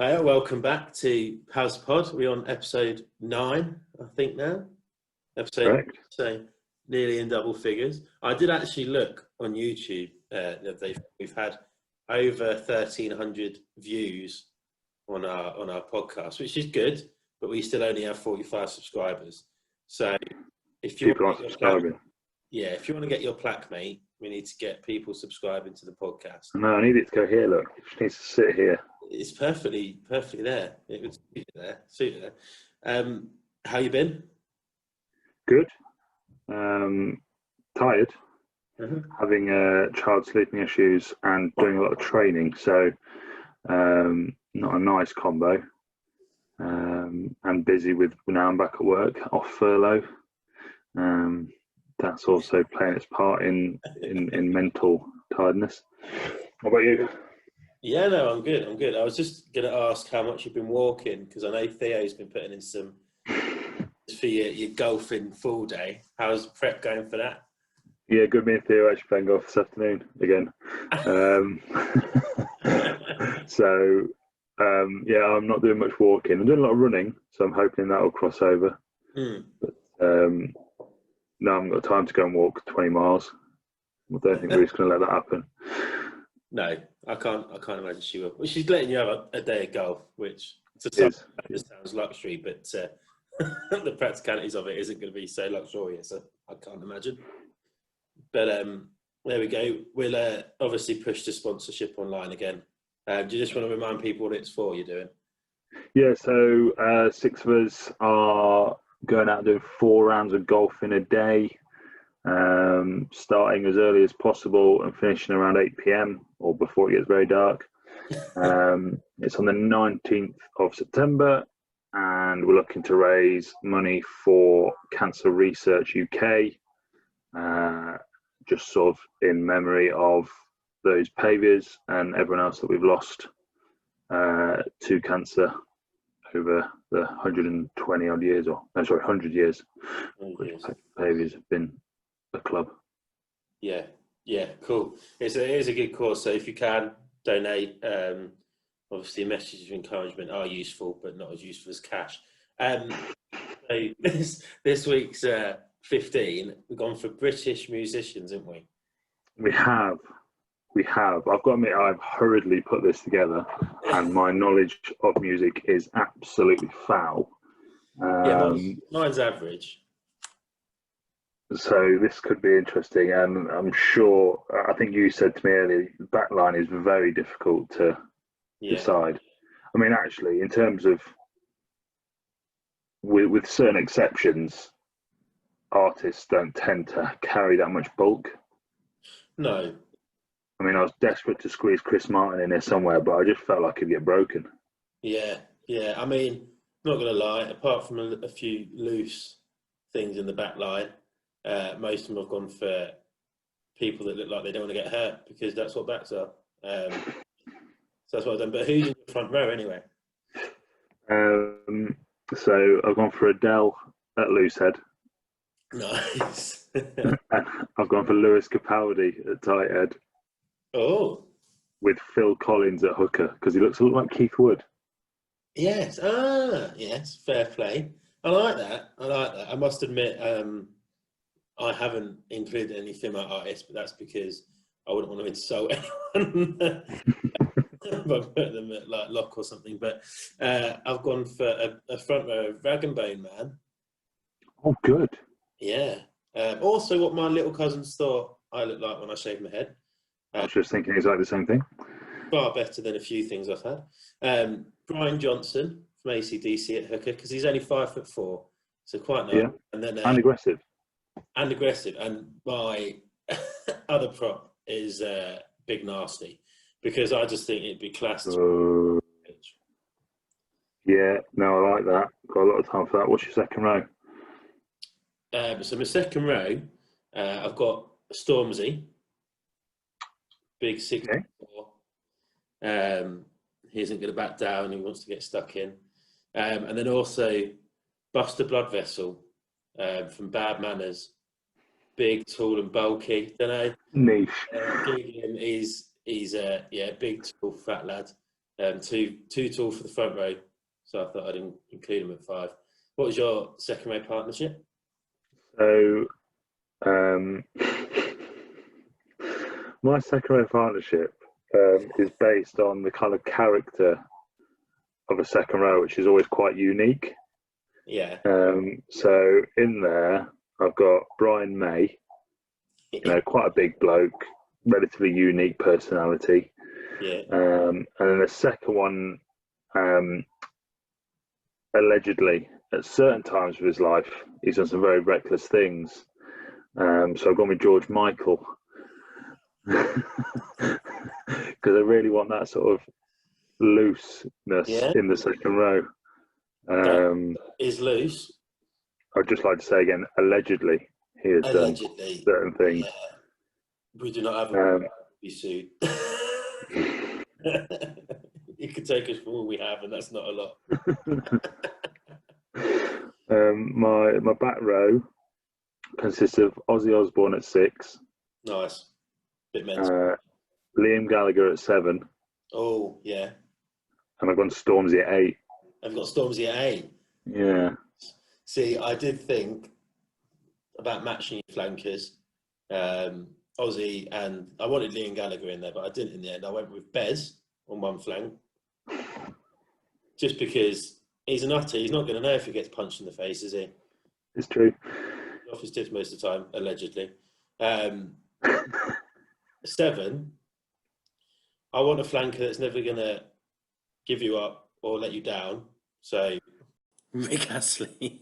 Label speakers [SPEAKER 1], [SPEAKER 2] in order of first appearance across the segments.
[SPEAKER 1] Hi, welcome back to Pals Pod. We're on episode 9, I think now.
[SPEAKER 2] Correct.
[SPEAKER 1] So nearly in double figures. I did actually look on YouTube. We've had over 1,300 views on our podcast, which is good, but we still only have 45 subscribers. So if you
[SPEAKER 2] People aren't subscribing.
[SPEAKER 1] if you want to get your plaque, mate, we need to get people subscribing to the podcast.
[SPEAKER 2] No, I need it to go here. Look, it just needs to sit here.
[SPEAKER 1] It's perfectly there. It would suit it there. How you been?
[SPEAKER 2] Good. Tired. Having child sleeping issues and doing a lot of training, so not a nice combo. And busy with now I'm back at work off furlough. That's also playing its part in mental tiredness. What about you?
[SPEAKER 1] Yeah, no, I'm good. I was just going to ask how much you've been walking, because I know Theo's been putting in some for your golfing full day. How's prep going for that?
[SPEAKER 2] Yeah, good. Me and Theo actually playing golf this afternoon again. Yeah, I'm not doing much walking. I'm doing a lot of running, so I'm hoping that will cross over. But no, I haven't got time to go and walk 20 miles. I don't think we're just going to let that happen.
[SPEAKER 1] No, I can't imagine she will. Well, she's letting you have a day of golf, which to some just sounds luxury, but the practicalities of it isn't going to be so luxurious. I can't imagine. But there we go. We'll obviously push the sponsorship online again. Do you just want to remind people what it's for you're doing?
[SPEAKER 2] Yeah, so 6 of us are going out and doing 4 rounds of golf in a day. Starting as early as possible and finishing around 8 p.m. or before it gets very dark. It's on the 19th of September, and we're looking to raise money for Cancer Research UK, just sort of in memory of those Paviors and everyone else that we've lost to cancer over the 120 odd years, 100 years, which Paviors have been a club.
[SPEAKER 1] Yeah, cool. It is a good cause, so if you can donate, obviously messages of encouragement are useful, but not as useful as cash. So this week's 15, we've gone for British musicians, haven't we?
[SPEAKER 2] We have. I've got to admit, I've hurriedly put this together, and my knowledge of music is absolutely foul.
[SPEAKER 1] Mine's average.
[SPEAKER 2] So this could be interesting, and I'm sure, I think you said to me earlier, the back line is very difficult to decide. I mean, actually, in terms of, with certain exceptions, artists don't tend to carry that much bulk.
[SPEAKER 1] No.
[SPEAKER 2] I mean, I was desperate to squeeze Chris Martin in there somewhere, but I just felt like he'd get broken.
[SPEAKER 1] Yeah. I mean, not going to lie, apart from a few loose things in the back line, most of them have gone for people that look like they don't want to get hurt, because that's what backs are. So that's what I've done. But who's in the front row anyway?
[SPEAKER 2] So I've gone for Adele at loosehead.
[SPEAKER 1] Nice.
[SPEAKER 2] I've gone for Lewis Capaldi at tight head.
[SPEAKER 1] Oh.
[SPEAKER 2] With Phil Collins at hooker, because he looks a lot like Keith Wood.
[SPEAKER 1] Yes. Yes. Fair play. I like that. I must admit, I haven't included any female artists, but that's because I wouldn't want to insult anyone by putting them at like lock or something. But I've gone for a front row of Rag and Bone Man.
[SPEAKER 2] Oh, good.
[SPEAKER 1] Yeah. Also, what my little cousins thought I looked like when I shaved my head.
[SPEAKER 2] I was just thinking exactly the same thing.
[SPEAKER 1] Far better than a few things I've had. Brian Johnson from AC/DC at hooker, because he's only 5'4", so quite nice.
[SPEAKER 2] Yeah.
[SPEAKER 1] And then
[SPEAKER 2] aggressive.
[SPEAKER 1] And aggressive. And my other prop is Big Nasty, because I just think it'd be class.
[SPEAKER 2] Yeah, no, I like that. Got a lot of time for that. What's your second row?
[SPEAKER 1] So my second row, I've got Stormzy, big 6'4". He isn't going to back down. He wants to get stuck in. And then also Buster Bloodvessel from Bad Manners, big, tall and bulky. Don't know.
[SPEAKER 2] Niche.
[SPEAKER 1] He's a big, tall, fat lad. Too tall for the front row, so I thought I'd include him at 5. What was your second row partnership?
[SPEAKER 2] So, my second row partnership is based on the kind of character of a second row, which is always quite unique.
[SPEAKER 1] Yeah.
[SPEAKER 2] So in there, I've got Brian May, quite a big bloke, relatively unique personality.
[SPEAKER 1] Yeah.
[SPEAKER 2] And then the second one, allegedly, at certain times of his life, he's done some very reckless things. So I've gone with George Michael. Because I really want that sort of looseness in the second row.
[SPEAKER 1] That is loose.
[SPEAKER 2] I'd just like to say again, allegedly, he has done certain things.
[SPEAKER 1] Yeah. We do not have a be sued. You could take us for all we have, and that's not a lot.
[SPEAKER 2] My back row consists of Ozzy Osbourne at 6.
[SPEAKER 1] Nice. Bit mental.
[SPEAKER 2] Liam Gallagher at 7.
[SPEAKER 1] Oh, yeah.
[SPEAKER 2] And I've gone Stormzy at 8.
[SPEAKER 1] I've got Stormzy at 8.
[SPEAKER 2] Yeah.
[SPEAKER 1] See, I did think about matching your flankers. Ozzy, and I wanted Liam Gallagher in there, but I didn't in the end. I went with Bez on one flank. Just because he's a nutter. He's not going to know if he gets punched in the face, is he?
[SPEAKER 2] It's true.
[SPEAKER 1] Off his tips most of the time, allegedly. 7, I want a flanker that's never going to give you up or let you down. So, Mick Astley.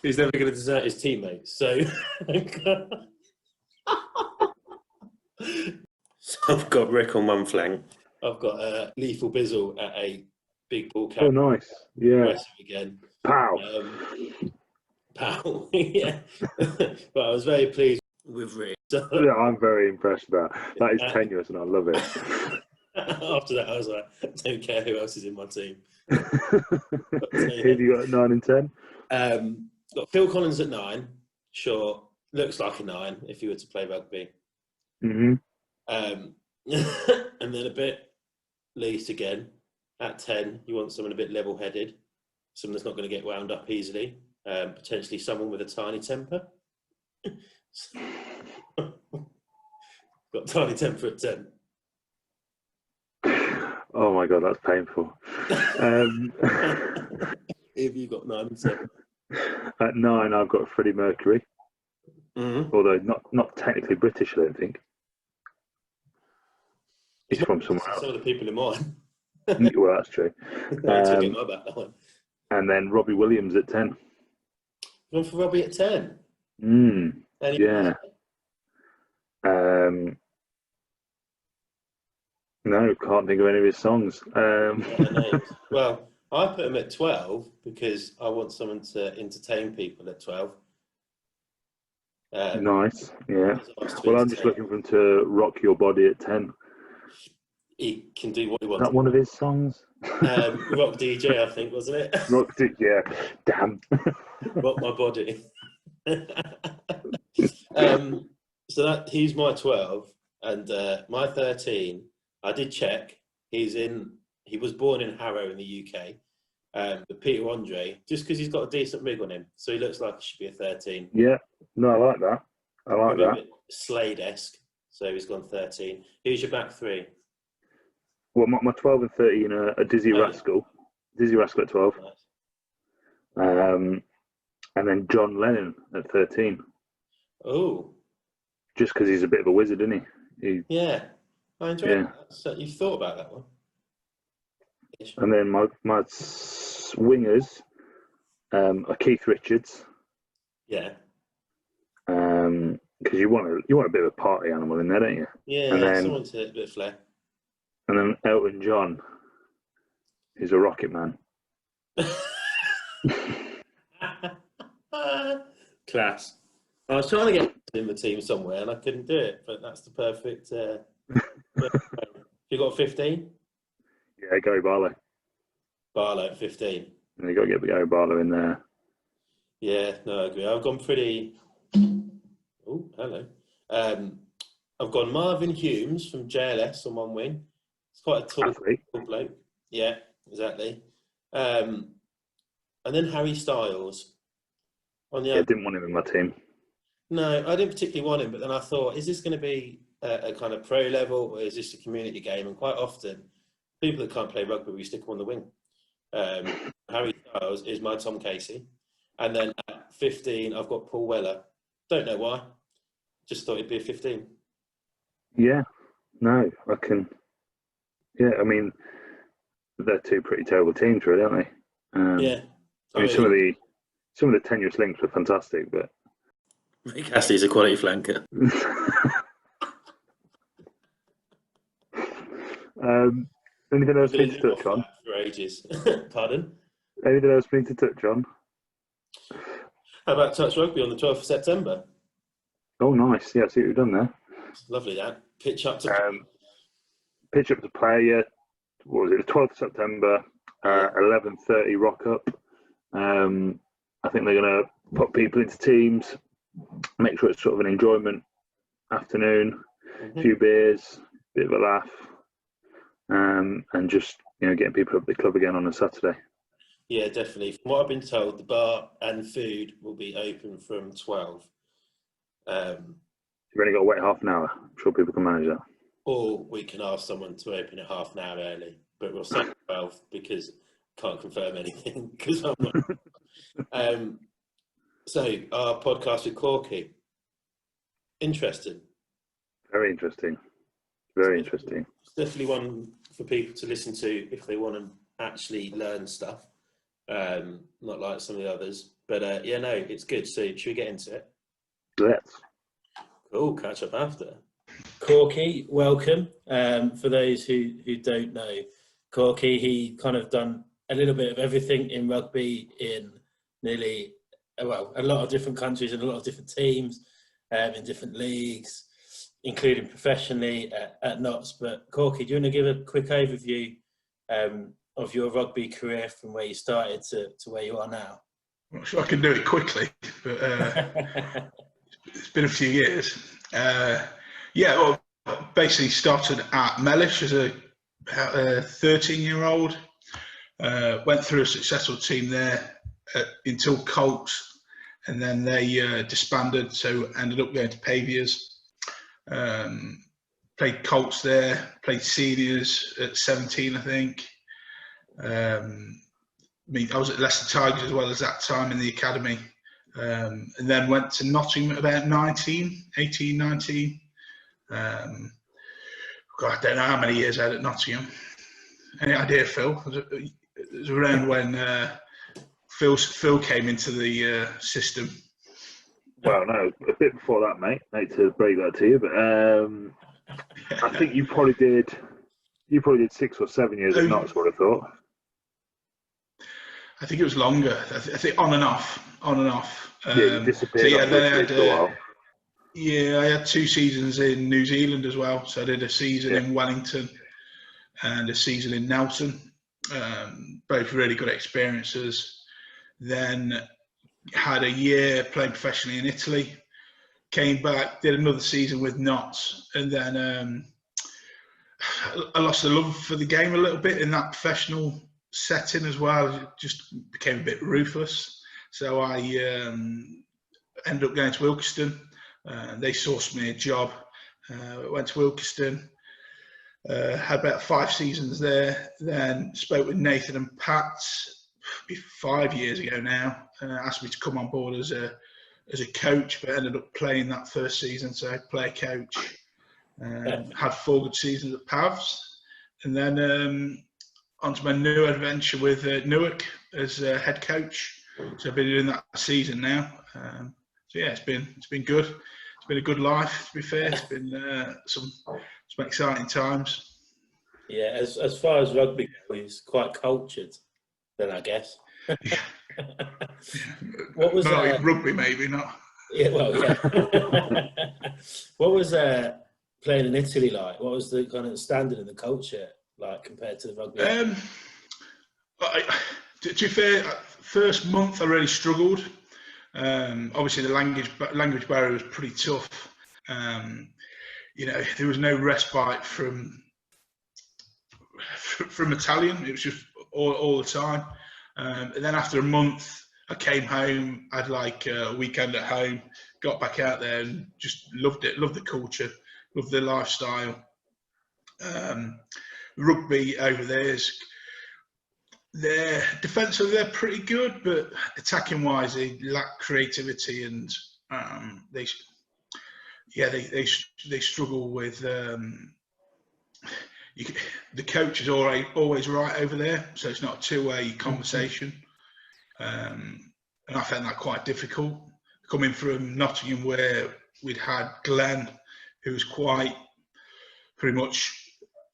[SPEAKER 1] He's never going to desert his teammates. So, I've got Rick on one flank. I've got Lethal Bizzle at 8. Big ball cap.
[SPEAKER 2] Oh, nice. Yeah.
[SPEAKER 1] Again.
[SPEAKER 2] Pow.
[SPEAKER 1] Pow. Yeah. But I was very pleased with Rick. So,
[SPEAKER 2] yeah, I'm very impressed with that. That is tenuous and I love it.
[SPEAKER 1] After that, I was like, I don't care who else is in my team.
[SPEAKER 2] Who have you got at 9 and 10?
[SPEAKER 1] Got Phil Collins at 9. Sure. Looks like a 9 if he were to play rugby.
[SPEAKER 2] Mm-hmm.
[SPEAKER 1] And then a bit least again. At 10, you want someone a bit level-headed. Someone that's not going to get wound up easily. Potentially someone with a tiny temper. Got tiny temper at 10.
[SPEAKER 2] Oh my God, that's painful.
[SPEAKER 1] Have you got 9 and 10?
[SPEAKER 2] At 9, I've got Freddie Mercury.
[SPEAKER 1] Mm-hmm.
[SPEAKER 2] Although not technically British, I don't think. He's from somewhere else.
[SPEAKER 1] Some of the people in mine.
[SPEAKER 2] Well, that's true.
[SPEAKER 1] I took him back that one.
[SPEAKER 2] And then Robbie Williams at 10.
[SPEAKER 1] Going for Robbie at 10?
[SPEAKER 2] Yeah. No, can't think of any of his songs.
[SPEAKER 1] Well, I put him at 12 because I want someone to entertain people at 12.
[SPEAKER 2] Nice, yeah. Well, I'm just looking for him to rock your body at 10.
[SPEAKER 1] He can do what he wants.
[SPEAKER 2] Is that one of his songs?
[SPEAKER 1] Rock DJ, I think, wasn't it?
[SPEAKER 2] Rock DJ, yeah. Damn.
[SPEAKER 1] Rock my body. So that he's my 12, and my 13. I did check. He was born in Harrow in the UK. But Peter Andre, just because he's got a decent rig on him, so he looks like he should be a 13.
[SPEAKER 2] Yeah, no, I like that. I like that.
[SPEAKER 1] Slade-esque, so he's gone 13. Who's your back 3?
[SPEAKER 2] Well, my 12 and 13 are Dizzy Rascal. Dizzy Rascal at 12. Nice. And then John Lennon at 13.
[SPEAKER 1] Oh.
[SPEAKER 2] Just because he's a bit of a wizard, isn't he?
[SPEAKER 1] Yeah. I enjoy that. So you've thought about that one.
[SPEAKER 2] And then my swingers are Keith Richards.
[SPEAKER 1] Yeah.
[SPEAKER 2] Because you want a bit of a party animal in there, don't you?
[SPEAKER 1] Yeah,
[SPEAKER 2] and then,
[SPEAKER 1] someone to a bit of flair.
[SPEAKER 2] And then Elton John is a rocket man.
[SPEAKER 1] Class. I was trying to get in the team somewhere and I couldn't do it, but that's the perfect. You got 15?
[SPEAKER 2] Yeah, Gary Barlow.
[SPEAKER 1] Barlow at 15.
[SPEAKER 2] And you got to get Gary Barlow in there.
[SPEAKER 1] Yeah, no, I agree. I've gone pretty. Oh, hello. I've gone Marvin Humes from JLS on one wing. It's quite a tall bloke. Yeah, exactly. And then Harry Styles on the
[SPEAKER 2] other. Didn't want him in my team.
[SPEAKER 1] No, I didn't particularly want him, but then I thought, is this going to be a kind of pro level, or is this a community game? And quite often, people that can't play rugby, we stick them on the wing. Harry Styles is my Tom Casey. And then at 15, I've got Paul Weller. Don't know why. Just thought it'd be a 15.
[SPEAKER 2] Yeah, no, I can. Yeah, I mean, they're two pretty terrible teams, really, aren't they?
[SPEAKER 1] Yeah.
[SPEAKER 2] I mean, some of the tenuous links were fantastic, but
[SPEAKER 1] Rick Astley's a quality flanker.
[SPEAKER 2] Anything else we need to touch on?
[SPEAKER 1] For ages. Pardon?
[SPEAKER 2] Anything else we need to touch on?
[SPEAKER 1] How about touch rugby on the 12th of September?
[SPEAKER 2] Oh, nice. Yeah, I see what you've done there.
[SPEAKER 1] Lovely, that. Pitch up to
[SPEAKER 2] player, yeah. What was it? The 12th of September, 11:30 rock up. I think they're going to put people into teams, make sure it's sort of an enjoyment afternoon, a few beers, bit of a laugh, and just getting people up at the club again on a Saturday.
[SPEAKER 1] Yeah, definitely. From what I've been told, the bar and food will be open from 12.
[SPEAKER 2] You've only got to wait half an hour. I'm sure people can manage that. Or
[SPEAKER 1] we can ask someone to open it half an hour early, but we'll say 12 because can't confirm anything because I'm not. So our podcast with Corky. Interesting.
[SPEAKER 2] Very interesting. Very interesting.
[SPEAKER 1] It's definitely one for people to listen to if they want to actually learn stuff. Not like some of the others. But it's good. So should we get into it?
[SPEAKER 2] Let's.
[SPEAKER 1] Cool, catch up after. Corky, welcome. For those who don't know, Corky, he kind of done a little bit of everything in rugby in a lot of different countries and a lot of different teams, in different leagues, including professionally at Notts. But Corky, do you want to give a quick overview of your rugby career from where you started to where you are now?
[SPEAKER 3] I'm not sure I can do it quickly, but it's been a few years. Basically started at Mellish as a 13-year-old. Went through a successful team there until Colts, and then they disbanded, so ended up going to Paviors. Played Colts there, played seniors at 17, I think. I was at Leicester Tigers as well as that time in the academy. And then went to Nottingham at about 18, 19. I don't know how many years I had at Nottingham. Any idea, Phil? It was around when Phil came into the system.
[SPEAKER 2] Well, no, a bit before that, mate. I hate to break that to you, but I think you probably did 6 or 7 years at Notts, what I thought.
[SPEAKER 3] I think it was longer. I think on and off.
[SPEAKER 2] You disappeared.
[SPEAKER 3] So then I had I had 2 seasons in New Zealand as well. So I did a season in Wellington and a season in Nelson. Both really good experiences. Then had a year playing professionally in Italy. Came back, did another season with Notts, and then I lost the love for the game a little bit in that professional setting as well. It just became a bit ruthless. So I ended up going to Ilkeston. They sourced me a job. Went to Ilkeston. Had about 5 seasons there. Then spoke with Nathan and Pat 5 years ago now. Asked me to come on board as a coach, but ended up playing that first season. So player coach. Had 4 good seasons at Pavs, and then onto my new adventure with Newark as head coach. So I've been doing that season now. It's been good. It's been a good life, to be fair. It's been some exciting times.
[SPEAKER 1] Yeah, as far as rugby goes, he's quite cultured, then I guess. What was
[SPEAKER 3] like rugby? Maybe not.
[SPEAKER 1] Yeah, well, yeah. What was playing in Italy like? What was the kind of standard and the culture like compared to the rugby?
[SPEAKER 3] To be fair, first month I really struggled. Obviously, the language barrier was pretty tough. there was no respite from Italian. It was just all the time. And then after a month, I came home, had like a weekend at home, got back out there and just loved it. Loved the culture, loved the lifestyle. Rugby over there they're defensive, they're pretty good, but attacking wise, they lack creativity and they struggle with. The coach is always right over there, so it's not a two-way conversation. And I found that quite difficult. Coming from Nottingham, where we'd had Glenn, who was quite pretty much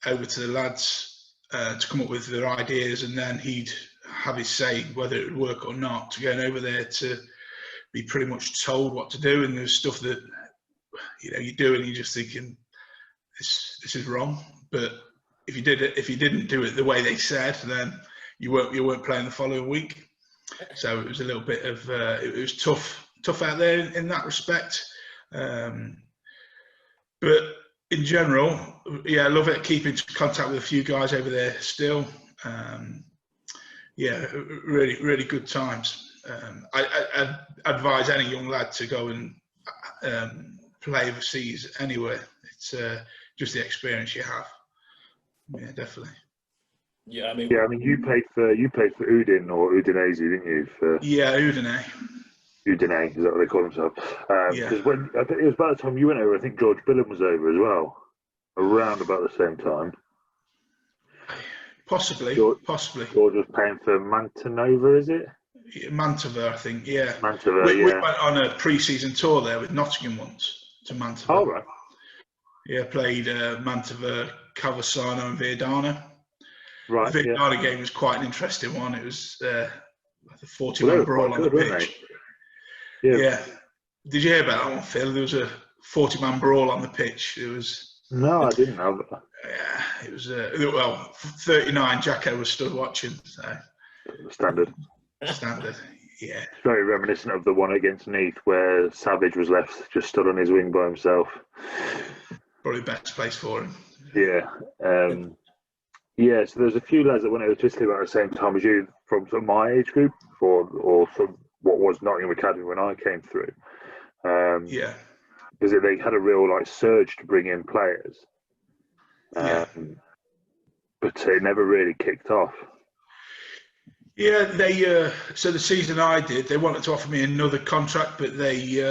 [SPEAKER 3] over to the lads to come up with their ideas, and then he'd have his say whether it would work or not, to going over there to be pretty much told what to do. And there's stuff that you do and you're just thinking, this is wrong. But if you didn't do it the way they said, then you weren't playing the following week. So it was a little bit of it was tough out there in that respect. But in general, I love it. Keeping contact with a few guys over there still. Really, really good times. I advise any young lad to go and play overseas anywhere. It's just the experience you have. Yeah, definitely.
[SPEAKER 1] Yeah, I mean,
[SPEAKER 2] you played for Udin or Udinese, didn't you?
[SPEAKER 3] Udine.
[SPEAKER 2] Udine, is that what they call themselves? Because when I think it was about the time you went over, I think George Billam was over as well, around about the same time.
[SPEAKER 3] Possibly.
[SPEAKER 2] George was playing for Mantanova, is it?
[SPEAKER 3] Mantova, I think. Yeah.
[SPEAKER 2] Mantova.
[SPEAKER 3] We went on a pre-season tour there with Nottingham once to Mantova.
[SPEAKER 2] Oh right.
[SPEAKER 3] Yeah, played Mantova, Cavassano, and Viadana.
[SPEAKER 2] Right.
[SPEAKER 3] The Viadana game was quite an interesting one. It was a 40-man brawl on the pitch. Yeah. Did you hear about that one, Phil? There was a 40-man brawl on the pitch. It was.
[SPEAKER 2] No, I didn't have it.
[SPEAKER 3] Yeah, it was. 39. Jacko was stood watching. So.
[SPEAKER 2] Standard.
[SPEAKER 3] Yeah.
[SPEAKER 2] It's very reminiscent of the one against Neath where Savage was left just stood on his wing by himself.
[SPEAKER 3] Probably the best place for him.
[SPEAKER 2] Yeah. So there's a few lads that went over Twistley about the same time as you from sort of my age group or from what was Nottingham Academy when I came through. Because they had a real surge to bring in players. But it never really kicked off.
[SPEAKER 3] Yeah, so the season I did, they wanted to offer me another contract, but the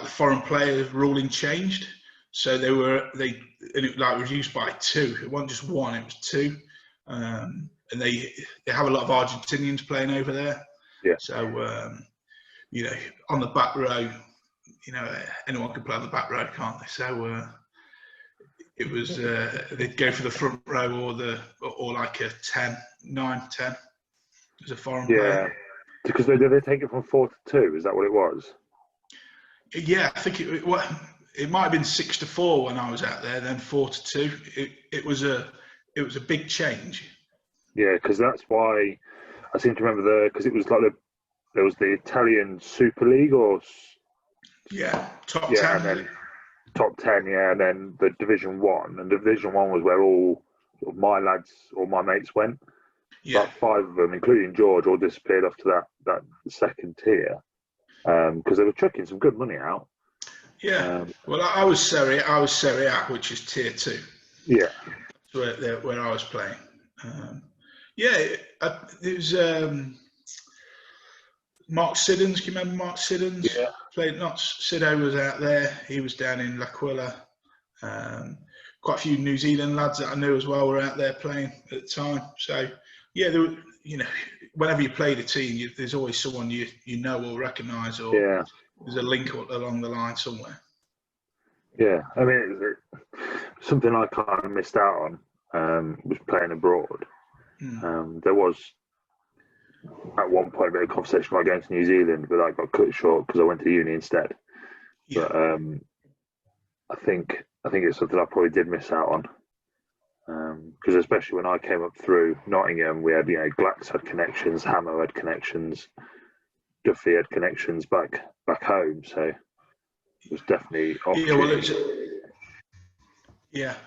[SPEAKER 3] foreign player ruling changed, so they reduced by 2. It wasn't just 1; it was 2. And they have a lot of Argentinians playing over there.
[SPEAKER 2] Yeah.
[SPEAKER 3] So on the back row, anyone can play on the back row, can't they? So. It was they'd go for the front row or like a 9-10 as a foreign player.
[SPEAKER 2] Because did they take it from 4 to 2? Is that what it was?
[SPEAKER 3] Yeah, I think it might have been 6 to 4 when I was out there. Then 4 to 2. It was a big change. Yeah,
[SPEAKER 2] because that's why I seem to remember because it was like there was the Italian Super League or
[SPEAKER 3] top 10.
[SPEAKER 2] And then top 10, and then the Division 1, and Division 1 was where all my lads or my mates went. About 5 of them, including George, all disappeared off to that second tier because they were chucking some good money out.
[SPEAKER 3] Well, I was Serie A, which is tier 2.
[SPEAKER 2] Yeah,
[SPEAKER 3] where I was playing. It was Mark Siddons. Can you remember Mark Siddons?
[SPEAKER 2] Yeah.
[SPEAKER 3] Played Siddo was out there. He was down in L'Aquila. Quite a few New Zealand lads that I knew as well were out there playing at the time. So there were, whenever you played a team, there's always someone you know or recognise, or there's a link along the line somewhere.
[SPEAKER 2] Yeah, I mean, something I kind of missed out on was playing abroad. There was at one point a bit of conversation about going to New Zealand, but I got cut short because I went to uni instead. But I think it's something I probably did miss out on, because especially when I came up through Nottingham, we had Glax had connections, Hammer had connections, Duffy had connections back home. So was definitely
[SPEAKER 3] opportunity.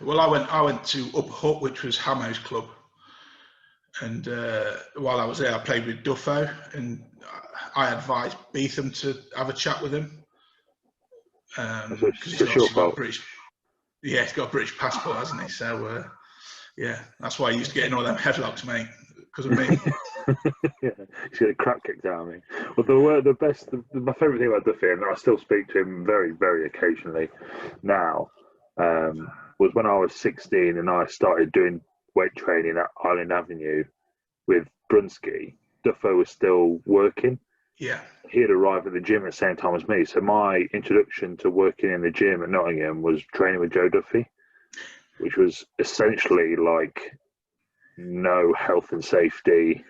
[SPEAKER 3] Well, I went to Upper Hutt, which was Hamo's club, and while I was there, I played with Duffo, and I advised Beetham to have a chat with him because he's obviously got British. Yeah, he's got a British passport, hasn't he? So that's why he used to get in all them headlocks, mate, because of me.
[SPEAKER 2] Yeah, he's got a crap kicked out of me. Well, my favourite thing about Duffy, and I still speak to him very, very occasionally now, was when I was 16 and I started doing weight training at Island Avenue with Brunsky. Duffo was still working.
[SPEAKER 3] Yeah.
[SPEAKER 2] He had arrived at the gym at the same time as me. So my introduction to working in the gym at Nottingham was training with Joe Duffy, which was essentially like no health and safety.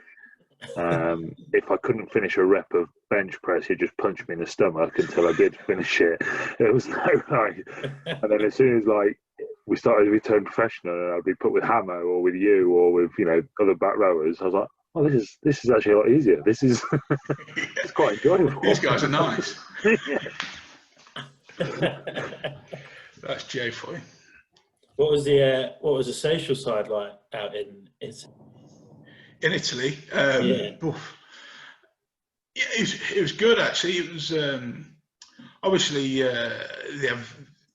[SPEAKER 2] If I couldn't finish a rep of bench press, he'd just punch me in the stomach until I did finish it. It was no like, and then as soon as like we turned professional, and I'd be put with Hamo or with you or with other back rowers, I was like, oh, this is actually a lot easier. This is it's quite enjoyable.
[SPEAKER 3] These guys are nice. That's Joe for you.
[SPEAKER 1] What was the social side like out in
[SPEAKER 3] Italy? It was good actually. It was obviously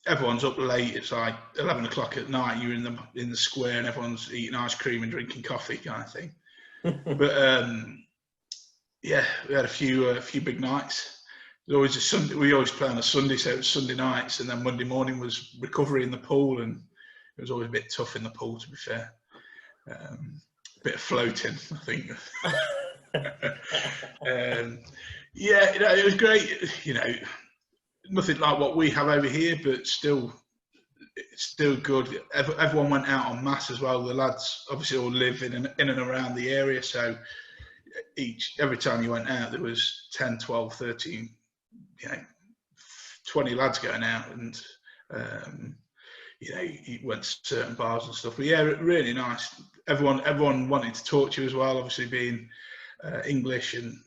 [SPEAKER 3] everyone's up late. It's like 11 o'clock at night. You're in the square and everyone's eating ice cream and drinking coffee, kind of thing. But we had a few big nights. There's always a Sunday. We always play on a Sunday, so it was Sunday nights, and then Monday morning was recovery in the pool, and it was always a bit tough in the pool, to be fair. A bit of floating, I think. It was great. Nothing like what we have over here, but it's still good. Everyone went out en masse as well. The lads obviously all live in and around the area, so every time you went out, there was 10, 12, 13, 20 lads going out, and you went to certain bars and stuff. But really nice. Everyone wanted to talk to you as well, obviously being English and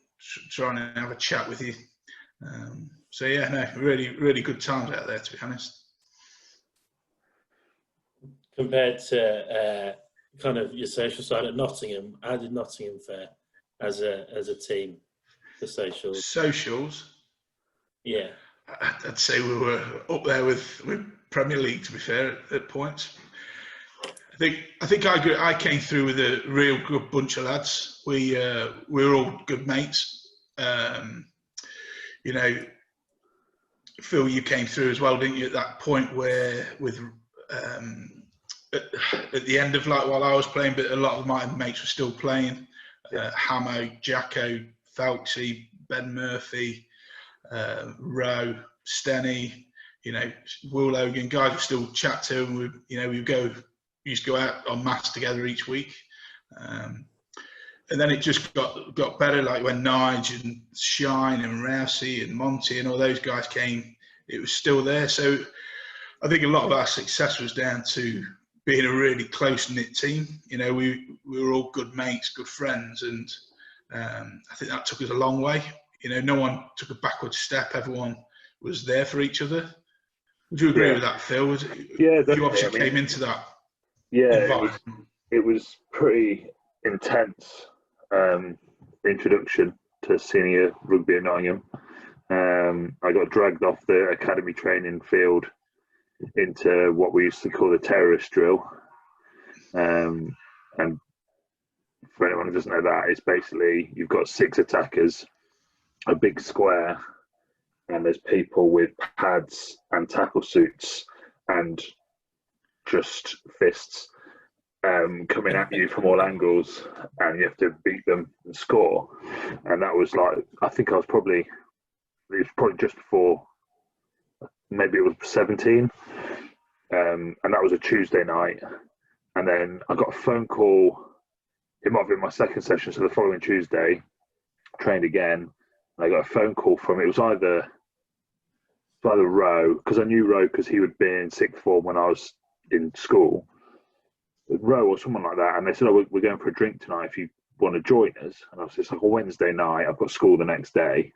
[SPEAKER 3] trying to have a chat with you. Really, really good times out there, to be honest.
[SPEAKER 1] Compared to kind of your social side at Nottingham, how did Nottingham fare as a team for socials?
[SPEAKER 3] Socials?
[SPEAKER 1] Yeah.
[SPEAKER 3] I'd say we were up there with Premier League, to be fair, at points. I think I came through with a real good bunch of lads. We were all good mates. Phil, you came through as well, didn't you? At that point where at the end of while I was playing, but a lot of my mates were still playing. Hamo, Jacko, Felksy, Ben Murphy, Rowe, Stenny, Will Logan, guys we still chat to, and we used to go out en masse together each week. And then it just got better, like when Nige and Shine and Rousey and Monty and all those guys came, it was still there. So I think a lot of our success was down to being a really close-knit team. We were all good mates, good friends, and I think that took us a long way. No one took a backward step. Everyone was there for each other. Would you agree with that, Phil?
[SPEAKER 2] Yeah, definitely.
[SPEAKER 3] You obviously came into that.
[SPEAKER 2] Yeah, it was pretty intense introduction to senior rugby at Nottingham. I got dragged off the academy training field into what we used to call the terrorist drill. And for anyone who doesn't know that, it's basically you've got 6 attackers, a big square, and there's people with pads and tackle suits and just fists coming at you from all angles, and you have to beat them and score. And that was I think it was probably just before, maybe it was 17, and that was a Tuesday night. And then I got a phone call. It might have been my second session, so the following Tuesday, trained again. And I got a phone call from, it was either Rowe, because I knew Rowe because he would be in sixth form when I was in school. Rowe or someone like that, and they said, "Oh, we're going for a drink tonight if you want to join us." And I was just like, "A Wednesday night, I've got school the next day."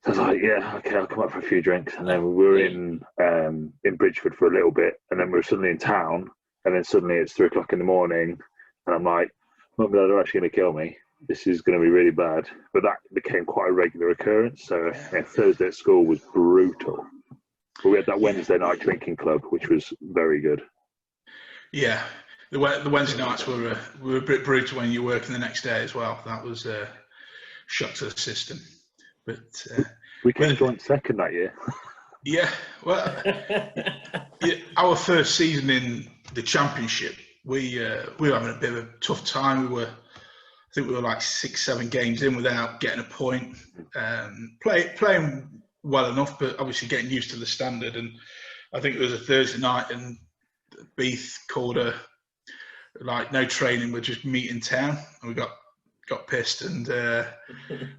[SPEAKER 2] So I was like, yeah, okay, I'll come up for a few drinks. And then we were in Bridgeford for a little bit, and then we were suddenly in town, and then suddenly it's 3 o'clock in the morning, and I'm like, Mum and Dad are actually going to kill me. This is going to be really bad. But that became quite a regular occurrence. So Thursday at school was brutal. But we had that Wednesday night drinking club, which was very good.
[SPEAKER 3] Yeah, the Wednesday nights were a bit brutal when you're working the next day as well. That was a shock to the system. But
[SPEAKER 2] we came joint second that year.
[SPEAKER 3] Yeah, well, our first season in the championship, we were having a bit of a tough time. I think we were like 6-7 games in without getting a point. Playing well enough, but obviously getting used to the standard. And I think it was a Thursday night, and Beath called no training, we're just meet in town, and we got pissed, and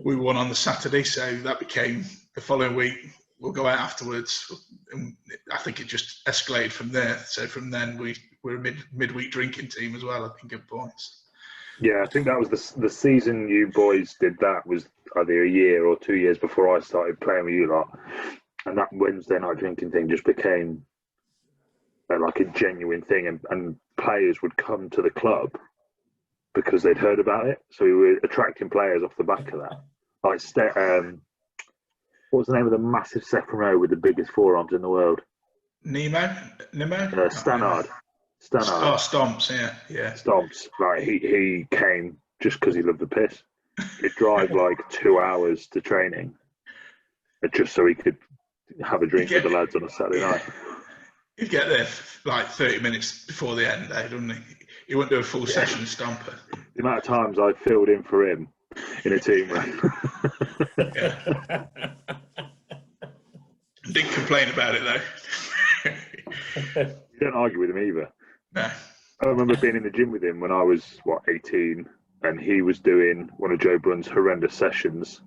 [SPEAKER 3] we won on the Saturday. So that became the following week. We'll go out afterwards, and I think it just escalated from there. So from then we're a midweek drinking team as well, I think, at points.
[SPEAKER 2] Yeah, I think that was the season you boys did that was either a year or 2 years before I started playing with you lot. And that Wednesday night drinking thing just became like a genuine thing, and players would come to the club because they'd heard about it. So we were attracting players off the back of that. Like, what was the name of the massive second row with the biggest forearms in the world?
[SPEAKER 3] Nemo?
[SPEAKER 2] Stannard.
[SPEAKER 3] Oh, Stomps, yeah.
[SPEAKER 2] Stomps. Like, he came just because he loved the piss. He'd drive like 2 hours to training just so he could have a drink with the lads on a Saturday night.
[SPEAKER 3] He'd get there like 30 minutes before the end, wouldn't he? He wouldn't do a full session Stomper. The
[SPEAKER 2] amount of times I filled in for him in a team run.
[SPEAKER 3] Yeah. Didn't complain about it though.
[SPEAKER 2] You don't argue with him either.
[SPEAKER 3] No.
[SPEAKER 2] I remember being in the gym with him when I was 18, and he was doing one of Joe Brunn's horrendous sessions,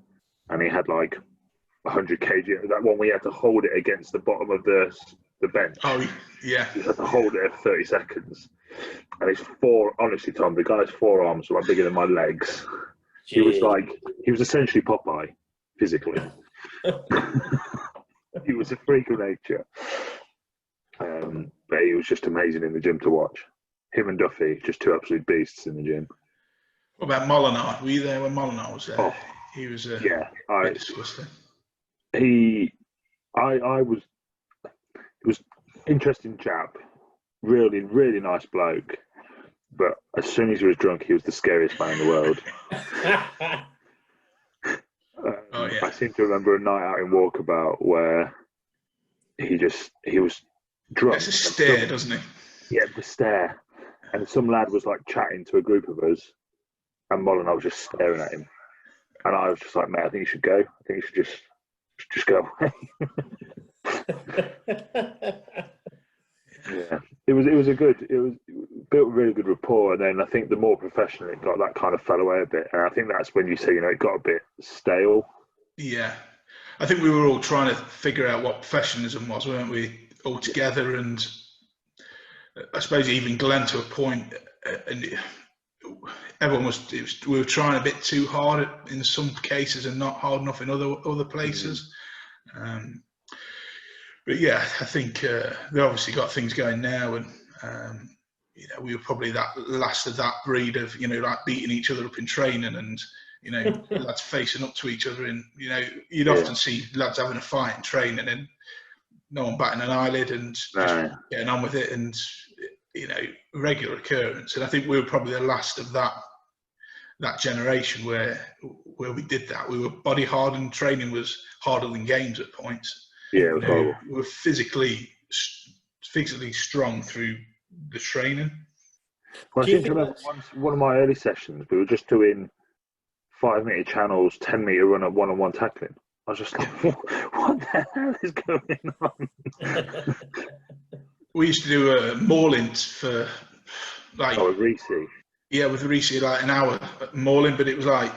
[SPEAKER 2] and he had like 100 kg. That one we had to hold it against the bottom of the bench.
[SPEAKER 3] Oh yeah.
[SPEAKER 2] He had to hold it for 30 seconds, and honestly, Tom, the guy's forearms were like bigger than my legs. Jeez. He was essentially Popeye physically. He was a freak of nature. But he was just amazing in the gym to watch. Him and Duffy, just two absolute beasts in the gym.
[SPEAKER 3] What about Molinar? Were you there when Molinar was there? Oh, he was disgusting.
[SPEAKER 2] He was interesting chap, really, really nice bloke. But as soon as he was drunk, he was the scariest man in the world. I seem to remember a night out in Walkabout where he was drunk.
[SPEAKER 3] It's a stare, doesn't he?
[SPEAKER 2] Yeah, the stare. And some lad was like chatting to a group of us, and Molinar was just staring at him. And I was just like, mate, I think you should go. I think you should just go away. Yeah, it was built a really good rapport, and then I think the more professional it got, that kind of fell away a bit. And I think that's when you say, it got a bit stale.
[SPEAKER 3] Yeah, I think we were all trying to figure out what professionalism was, weren't we, all together? And I suppose even Glenn to a point, and everyone we were trying a bit too hard in some cases and not hard enough in other places. But yeah, I think they obviously got things going now, and we were probably that last of that breed of like beating each other up in training, and lads facing up to each other, and you'd often see lads having a fight in training and no one batting an eyelid and just getting on with it, and regular occurrence. And I think we were probably the last of that generation where we did that. We were body hard, and training was harder than games at points.
[SPEAKER 2] Yeah, it was horrible.
[SPEAKER 3] We were physically strong through the training.
[SPEAKER 2] Well, I seem to remember one of my early sessions, we were just doing 5-metre channels, 10-metre run at one-on-one tackling. I was just like, what the hell is going on?
[SPEAKER 3] We used to do a mauling for
[SPEAKER 2] with Reece.
[SPEAKER 3] Yeah, with Reece, like an hour mauling, but it was like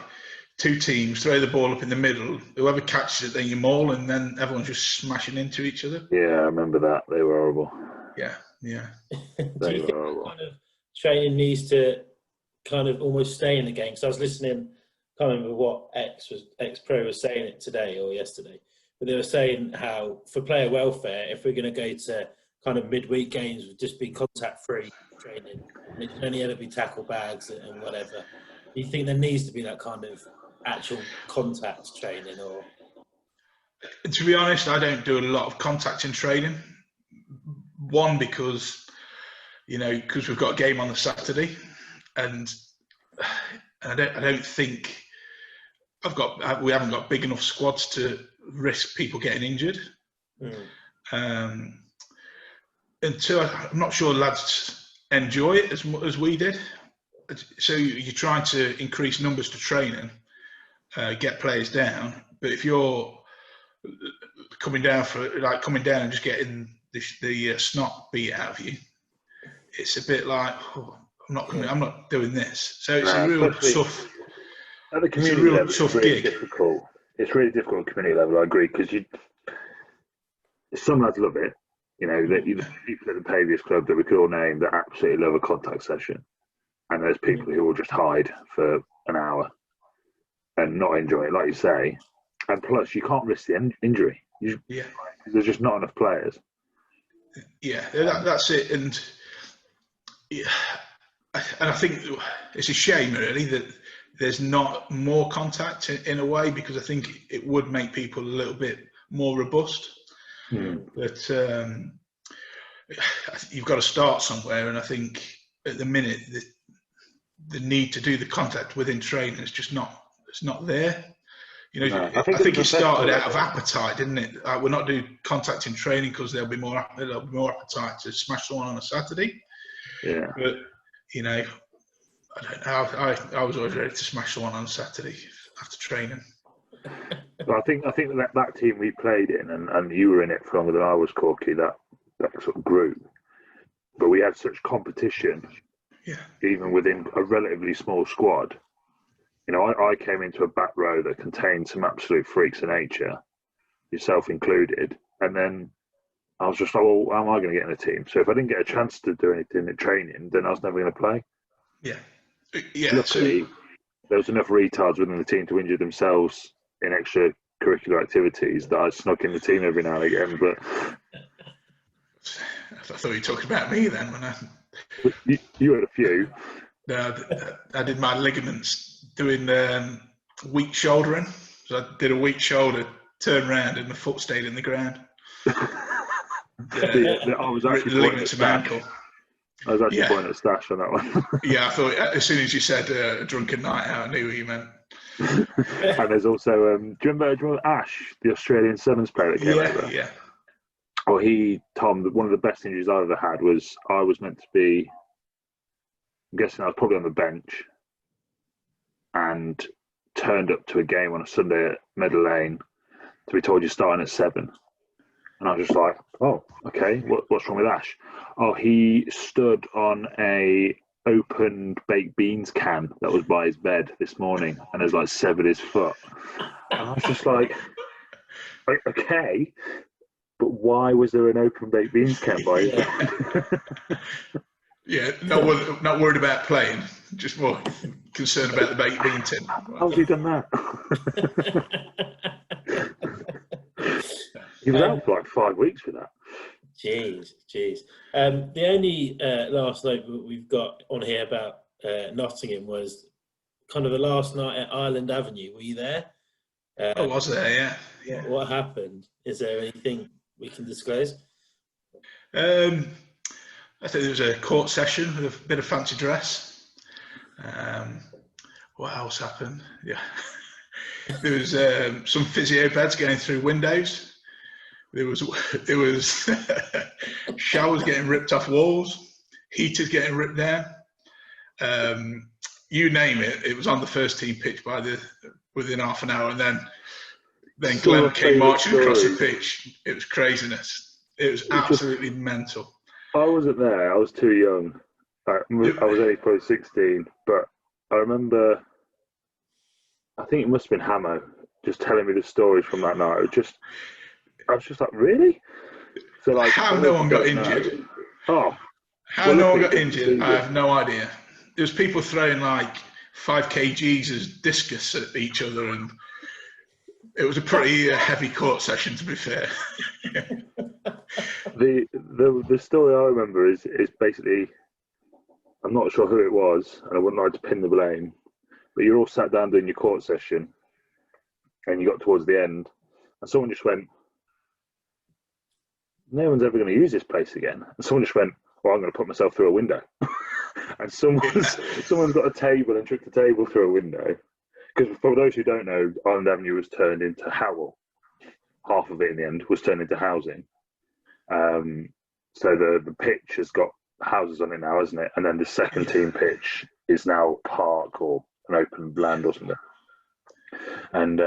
[SPEAKER 3] 2 teams, throw the ball up in the middle. Whoever catches it, then you maul, and then everyone's just smashing into each other.
[SPEAKER 2] Yeah, I remember that. They were horrible.
[SPEAKER 3] Yeah.
[SPEAKER 1] Do you think kind of training needs to kind of almost stay in the game? So I was listening can't remember what ex-pro was saying it today or yesterday, but they were saying how for player welfare, if we're going to go to kind of midweek games with just be contact-free training, and it can only ever be tackle bags and whatever, do you think there needs to be that kind of actual contact training? Or
[SPEAKER 3] to be honest, I don't do a lot of contact in training. One, because we've got a game on the Saturday, and I don't think we haven't got big enough squads to risk people getting injured. And two, I'm not sure lads enjoy it as we did. So you're trying to increase numbers to training, get players down, but if you're coming down and just getting the snot beat out of you, it's a bit like, I'm not doing this. So it's a real tough.
[SPEAKER 2] At the community level, it's really difficult. It's really difficult at community level. I agree, because some lads love it. The people at the Paviors Club that we could all name that absolutely love a contact session, and there's people who will just hide for an hour and not enjoy it, like you say. And plus, you can't risk the injury. There's just not enough players.
[SPEAKER 3] Yeah, that's it. And I think it's a shame, really, that there's not more contact in a way, because I think it would make people a little bit more robust. But you've got to start somewhere, and I think at the minute the need to do the contact within training is just not there. I think it started out of appetite, didn't it? We're not doing contact in training because there'll be more appetite to smash someone on a Saturday.
[SPEAKER 2] Yeah.
[SPEAKER 3] But I don't know. I was always ready to smash someone on Saturday after training.
[SPEAKER 2] But I think that team we played in, and you were in it for longer than I was, Corky, that sort of group. But we had such competition, even within a relatively small squad. I came into a back row that contained some absolute freaks of nature, yourself included, and then I was just like, well, how am I going to get in a team? So if I didn't get a chance to do anything in training, then I was never going to play.
[SPEAKER 3] Yeah.
[SPEAKER 2] Luckily, there was enough retards within the team to injure themselves in extracurricular activities that I snuck in the team every now and again. But
[SPEAKER 3] I thought you were talking about me then.
[SPEAKER 2] You had a few.
[SPEAKER 3] I did my ligaments doing weak shouldering. So I did a weak shoulder, turned round, and the foot stayed in the ground.
[SPEAKER 2] I was actually
[SPEAKER 3] ligaments of my ankle.
[SPEAKER 2] I was actually pointing at Stash on that one.
[SPEAKER 3] I thought as soon as you said a drunken night out, I knew what you meant.
[SPEAKER 2] And there's also, do you remember Ash, the Australian Sevens player that came over?
[SPEAKER 3] Yeah.
[SPEAKER 2] Well, Tom, one of the best injuries I ever had was I was meant to be, I'm guessing I was probably on the bench, and turned up to a game on a Sunday at Meadow Lane to be told you're starting at 7. And I was just like, oh, okay, what's wrong with Ash? Oh, he stood on a opened baked beans can that was by his bed this morning and has severed his foot. And I was just like, okay, but why was there an open baked beans can by his bed?
[SPEAKER 3] Not worried about playing, just more concerned about the baked bean tin.
[SPEAKER 2] How's he done that? He was out for 5 weeks with that.
[SPEAKER 1] Jeez. The only last note we've got on here about Nottingham was kind of the last night at Island Avenue. Were you there?
[SPEAKER 3] I was there, yeah.
[SPEAKER 1] What happened? Is there anything we can disclose?
[SPEAKER 3] I think there was a court session with a bit of fancy dress. What else happened? Yeah. There was some physio beds going through windows. There was showers getting ripped off walls, heaters getting ripped down. You name it, it was on the first team pitch within half an hour, and then Glenn came marching across the pitch. It was craziness. It was absolutely mental.
[SPEAKER 2] I wasn't there. I was too young. I was only probably 16, but I remember. I think it must have been Hamo just telling me the stories from that night. I was just like, really? So
[SPEAKER 3] how no one got injured?
[SPEAKER 2] Oh,
[SPEAKER 3] how no one got injured? I have no idea. There was people throwing 5 kgs as discus at each other, and it was a pretty heavy court session, to be fair.
[SPEAKER 2] The story I remember is basically, I'm not sure who it was, and I wouldn't like to pin the blame, but you're all sat down doing your court session, and you got towards the end, and someone just went, "No one's ever going to use this place again." And someone just went, "Well, I'm going to put myself through a window." And someone's got a table and tricked the table through a window. Because for those who don't know, Island Avenue was turned into Howell. Half of it in the end was turned into housing. So the pitch has got houses on it now, hasn't it? And then the second team pitch is now a park or an open land or something. And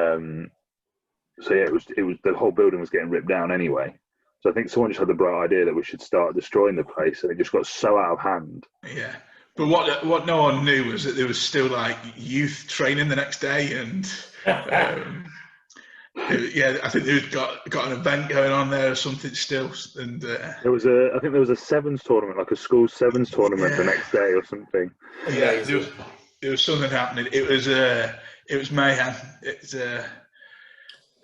[SPEAKER 2] so yeah, it was the whole building was getting ripped down anyway. So I think someone just had the bright idea that we should start destroying the place, and it just got so out of hand.
[SPEAKER 3] Yeah, but what no one knew was that there was still like youth training the next day, and yeah, I think they've got an event going on there or something still. And I think there was a sevens tournament, like a school sevens tournament the next day or something. Yeah, there was something happening. It was mayhem. It's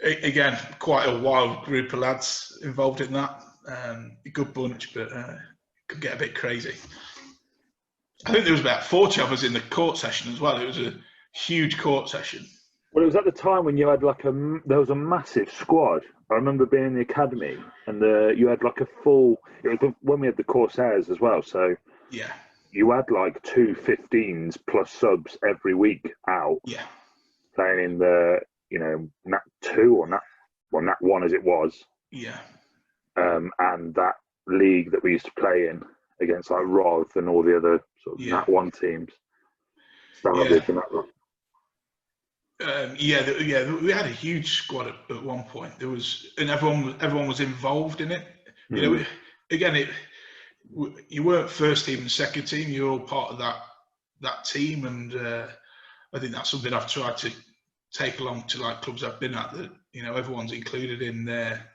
[SPEAKER 3] again, quite a wild group of lads involved in that. A good bunch, but it could get a bit crazy. I think there was about 40 of us in the court session as well. It was a huge court session.
[SPEAKER 2] Well, it was at the time when you had there was a massive squad. I remember being in the academy, and you had like a full. It was when we had the Corsairs as well. So
[SPEAKER 3] yeah,
[SPEAKER 2] you had like 2 15s plus subs every week out.
[SPEAKER 3] Yeah,
[SPEAKER 2] playing in the Nat 2 or Nat 1 as it was.
[SPEAKER 3] Yeah.
[SPEAKER 2] And that league that we used to play in against like Rov and all the other sort of Nat 1 teams. Started in that one.
[SPEAKER 3] We had a huge squad at one point. There was, and everyone was involved in it. You know, you weren't first team and second team. You're all part of that team, and I think that's something I've tried to take along to like clubs I've been at. That everyone's included in there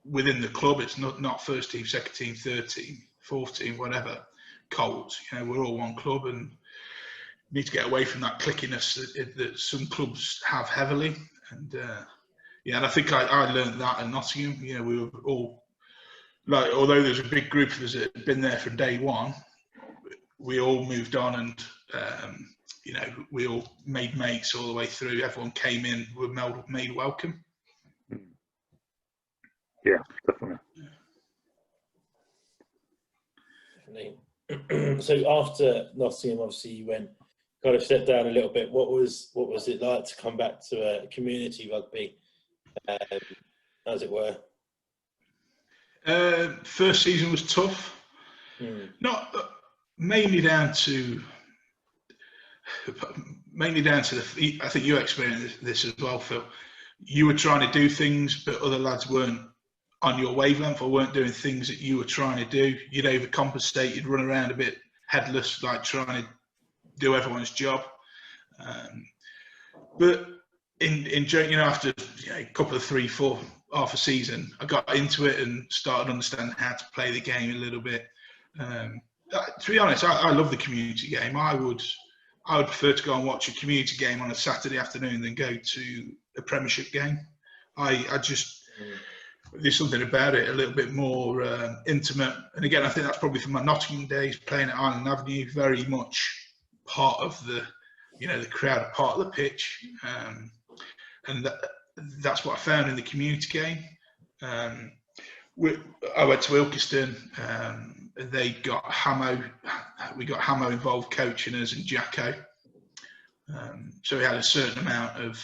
[SPEAKER 3] within the club. It's not first team, second team, third team, fourth team, whatever. Colts. We're all one club, and need to get away from that clickiness that some clubs have heavily. And and I think I learned that in Nottingham. We were all like, although there's a big group of us that had been there from day one, we all moved on, and we all made mates all the way through. Everyone came in, were made welcome.
[SPEAKER 2] Yeah, definitely.
[SPEAKER 1] So after Nottingham, obviously you went kind of stepped down a little bit. What was it like to come back to community rugby, as it were?
[SPEAKER 3] First season was tough. Not mainly down to the. I think you experienced this as well, Phil. You were trying to do things, but other lads weren't on your wavelength or weren't doing things that you were trying to do. You'd overcompensate. You'd run around a bit headless, like trying to do everyone's job. But after a couple of 3, 4, half a season, I got into it and started understanding how to play the game a little bit. To be honest, I love the community game. I would prefer to go and watch a community game on a Saturday afternoon than go to a Premiership game. There's something about it a little bit more intimate. And again, I think that's probably from my Nottingham days playing at Island Avenue, very much part of the crowd, part of the pitch. And that's what I found in the community game. I went to Ilkeston. They got Hamo. We got Hamo involved coaching us and Jacko. So we had a certain amount of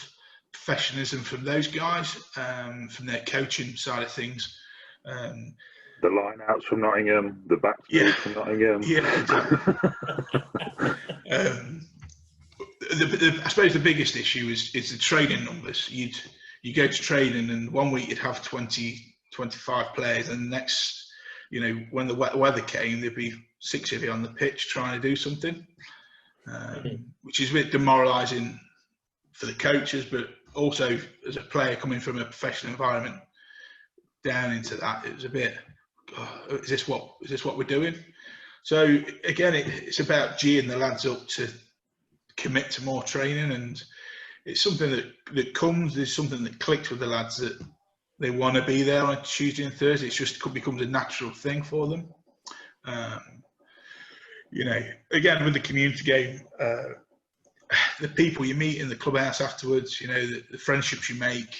[SPEAKER 3] professionalism from those guys, from their coaching side of things.
[SPEAKER 2] The line outs from Nottingham, the back from Nottingham.
[SPEAKER 3] Yeah, exactly. I suppose the biggest issue is the training numbers. You go to training, and one week you'd have 20, 25 players, and the next, when the wet weather came, there'd be 6 of you on the pitch trying to do something, which is a bit demoralising for the coaches, but also as a player coming from a professional environment down into that, it was a bit, is this what we're doing? So again, it's about geeing the lads up to commit to more training, and it's something that comes. There's something that clicks with the lads that they want to be there on Tuesday and Thursday. It's just becomes a natural thing for them. Again, with the community game, the people you meet in the clubhouse afterwards, the friendships you make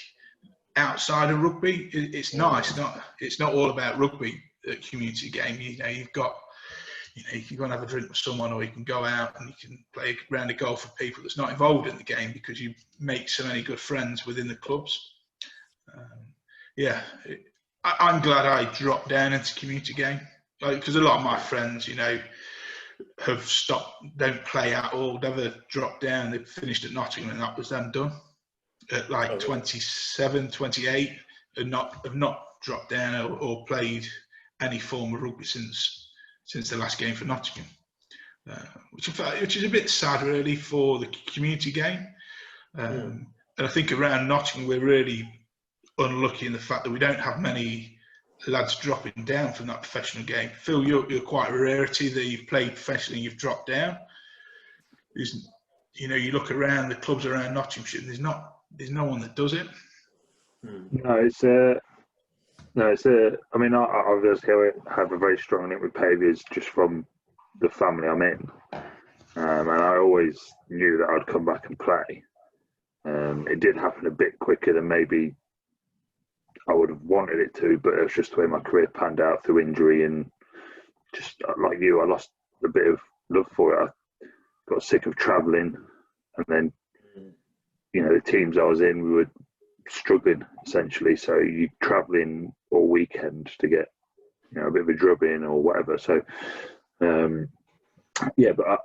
[SPEAKER 3] outside of rugby, it's nice. It's not all about rugby at community game. You've got, you can go and have a drink with someone, or you can go out and you can play a round of golf with people that's not involved in the game, because you make so many good friends within the clubs. I'm glad I dropped down into community game, because a lot of my friends, have stopped, don't play at all, never dropped down. They finished at Nottingham and that was them done at 27, 28, and have not dropped down or played any form of rugby since the last game for Nottingham, which is a bit sad really for the community game. And I think around Nottingham we're really unlucky in the fact that we don't have many lads dropping down from that professional game. Phil, you're quite a rarity that you've played professionally and you've dropped down. You look around the clubs around Nottinghamshire, and there's no one that does it.
[SPEAKER 2] I mean, I obviously have a very strong link with Paviors just from the family I'm in, and I always knew that I'd come back and play. It did happen a bit quicker than maybe I would have wanted it to, but it was just the way my career panned out through injury, and just like you, I lost a bit of love for it. I got sick of travelling, and then the teams I was in, we were struggling essentially. So you travelling all weekend to get a bit of a drubbing or whatever. So but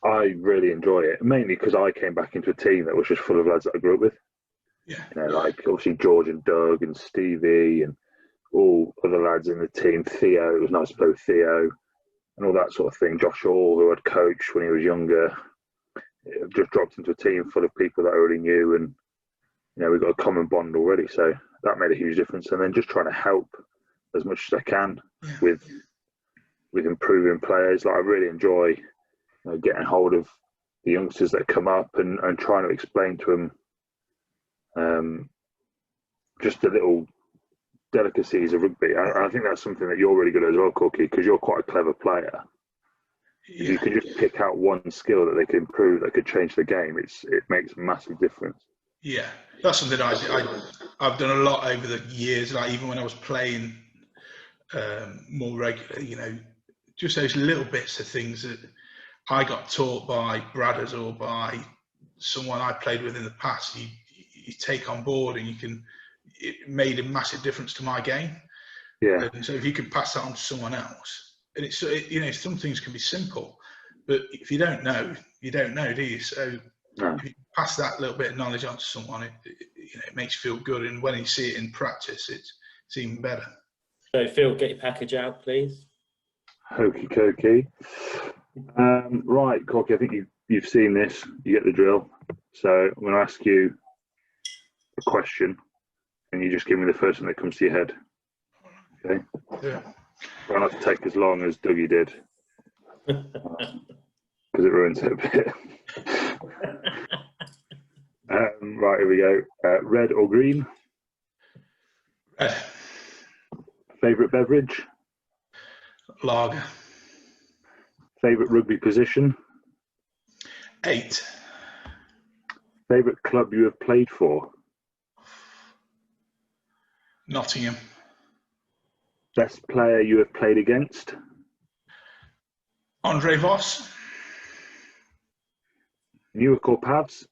[SPEAKER 2] I really enjoy it, mainly because I came back into a team that was just full of lads that I grew up with. Like obviously George and Doug and Stevie and all other lads in the team. Theo, it was nice to play with Theo and all that sort of thing. Josh Hall, who I'd coached when he was younger, just dropped into a team full of people that I already knew, and we've got a common bond already. So that made a huge difference. And then just trying to help as much as I can with improving players. Like I really enjoy getting hold of the youngsters that come up and trying to explain to them just the little delicacies of rugby. I think that's something that you're really good at as well, Corky, because you're quite a clever player. If you can just pick out one skill that they can improve that could change the game, it makes a massive difference. Yeah,
[SPEAKER 3] that's something I've done a lot over the years. Like even when I was playing more regularly, just those little bits of things that I got taught by Bradders or by someone I played with in the past. You take on board, and it made a massive difference to my game. Yeah. And so if you can pass that on to someone else, and some things can be simple, but if you don't know, you don't know, do you? So if you pass that little bit of knowledge on to someone, it makes you feel good, and when you see it in practice, it's even better.
[SPEAKER 1] So Phil, get your package out, please.
[SPEAKER 2] Hokey cokey. Right, Corky, I think you've seen this. You get the drill. So I'm going to ask you a question, and you just give me the first one that comes to your head. Okay?
[SPEAKER 3] Yeah.
[SPEAKER 2] Try not to take as long as Dougie did, because it ruins it a bit. Right, here we go. Red or green?
[SPEAKER 3] Red.
[SPEAKER 2] Favourite beverage?
[SPEAKER 3] Lager.
[SPEAKER 2] Favourite rugby position?
[SPEAKER 3] 8.
[SPEAKER 2] Favourite club you have played for?
[SPEAKER 3] Nottingham.
[SPEAKER 2] Best player you have played against?
[SPEAKER 3] Andre Voss.
[SPEAKER 2] Newark or Pavs?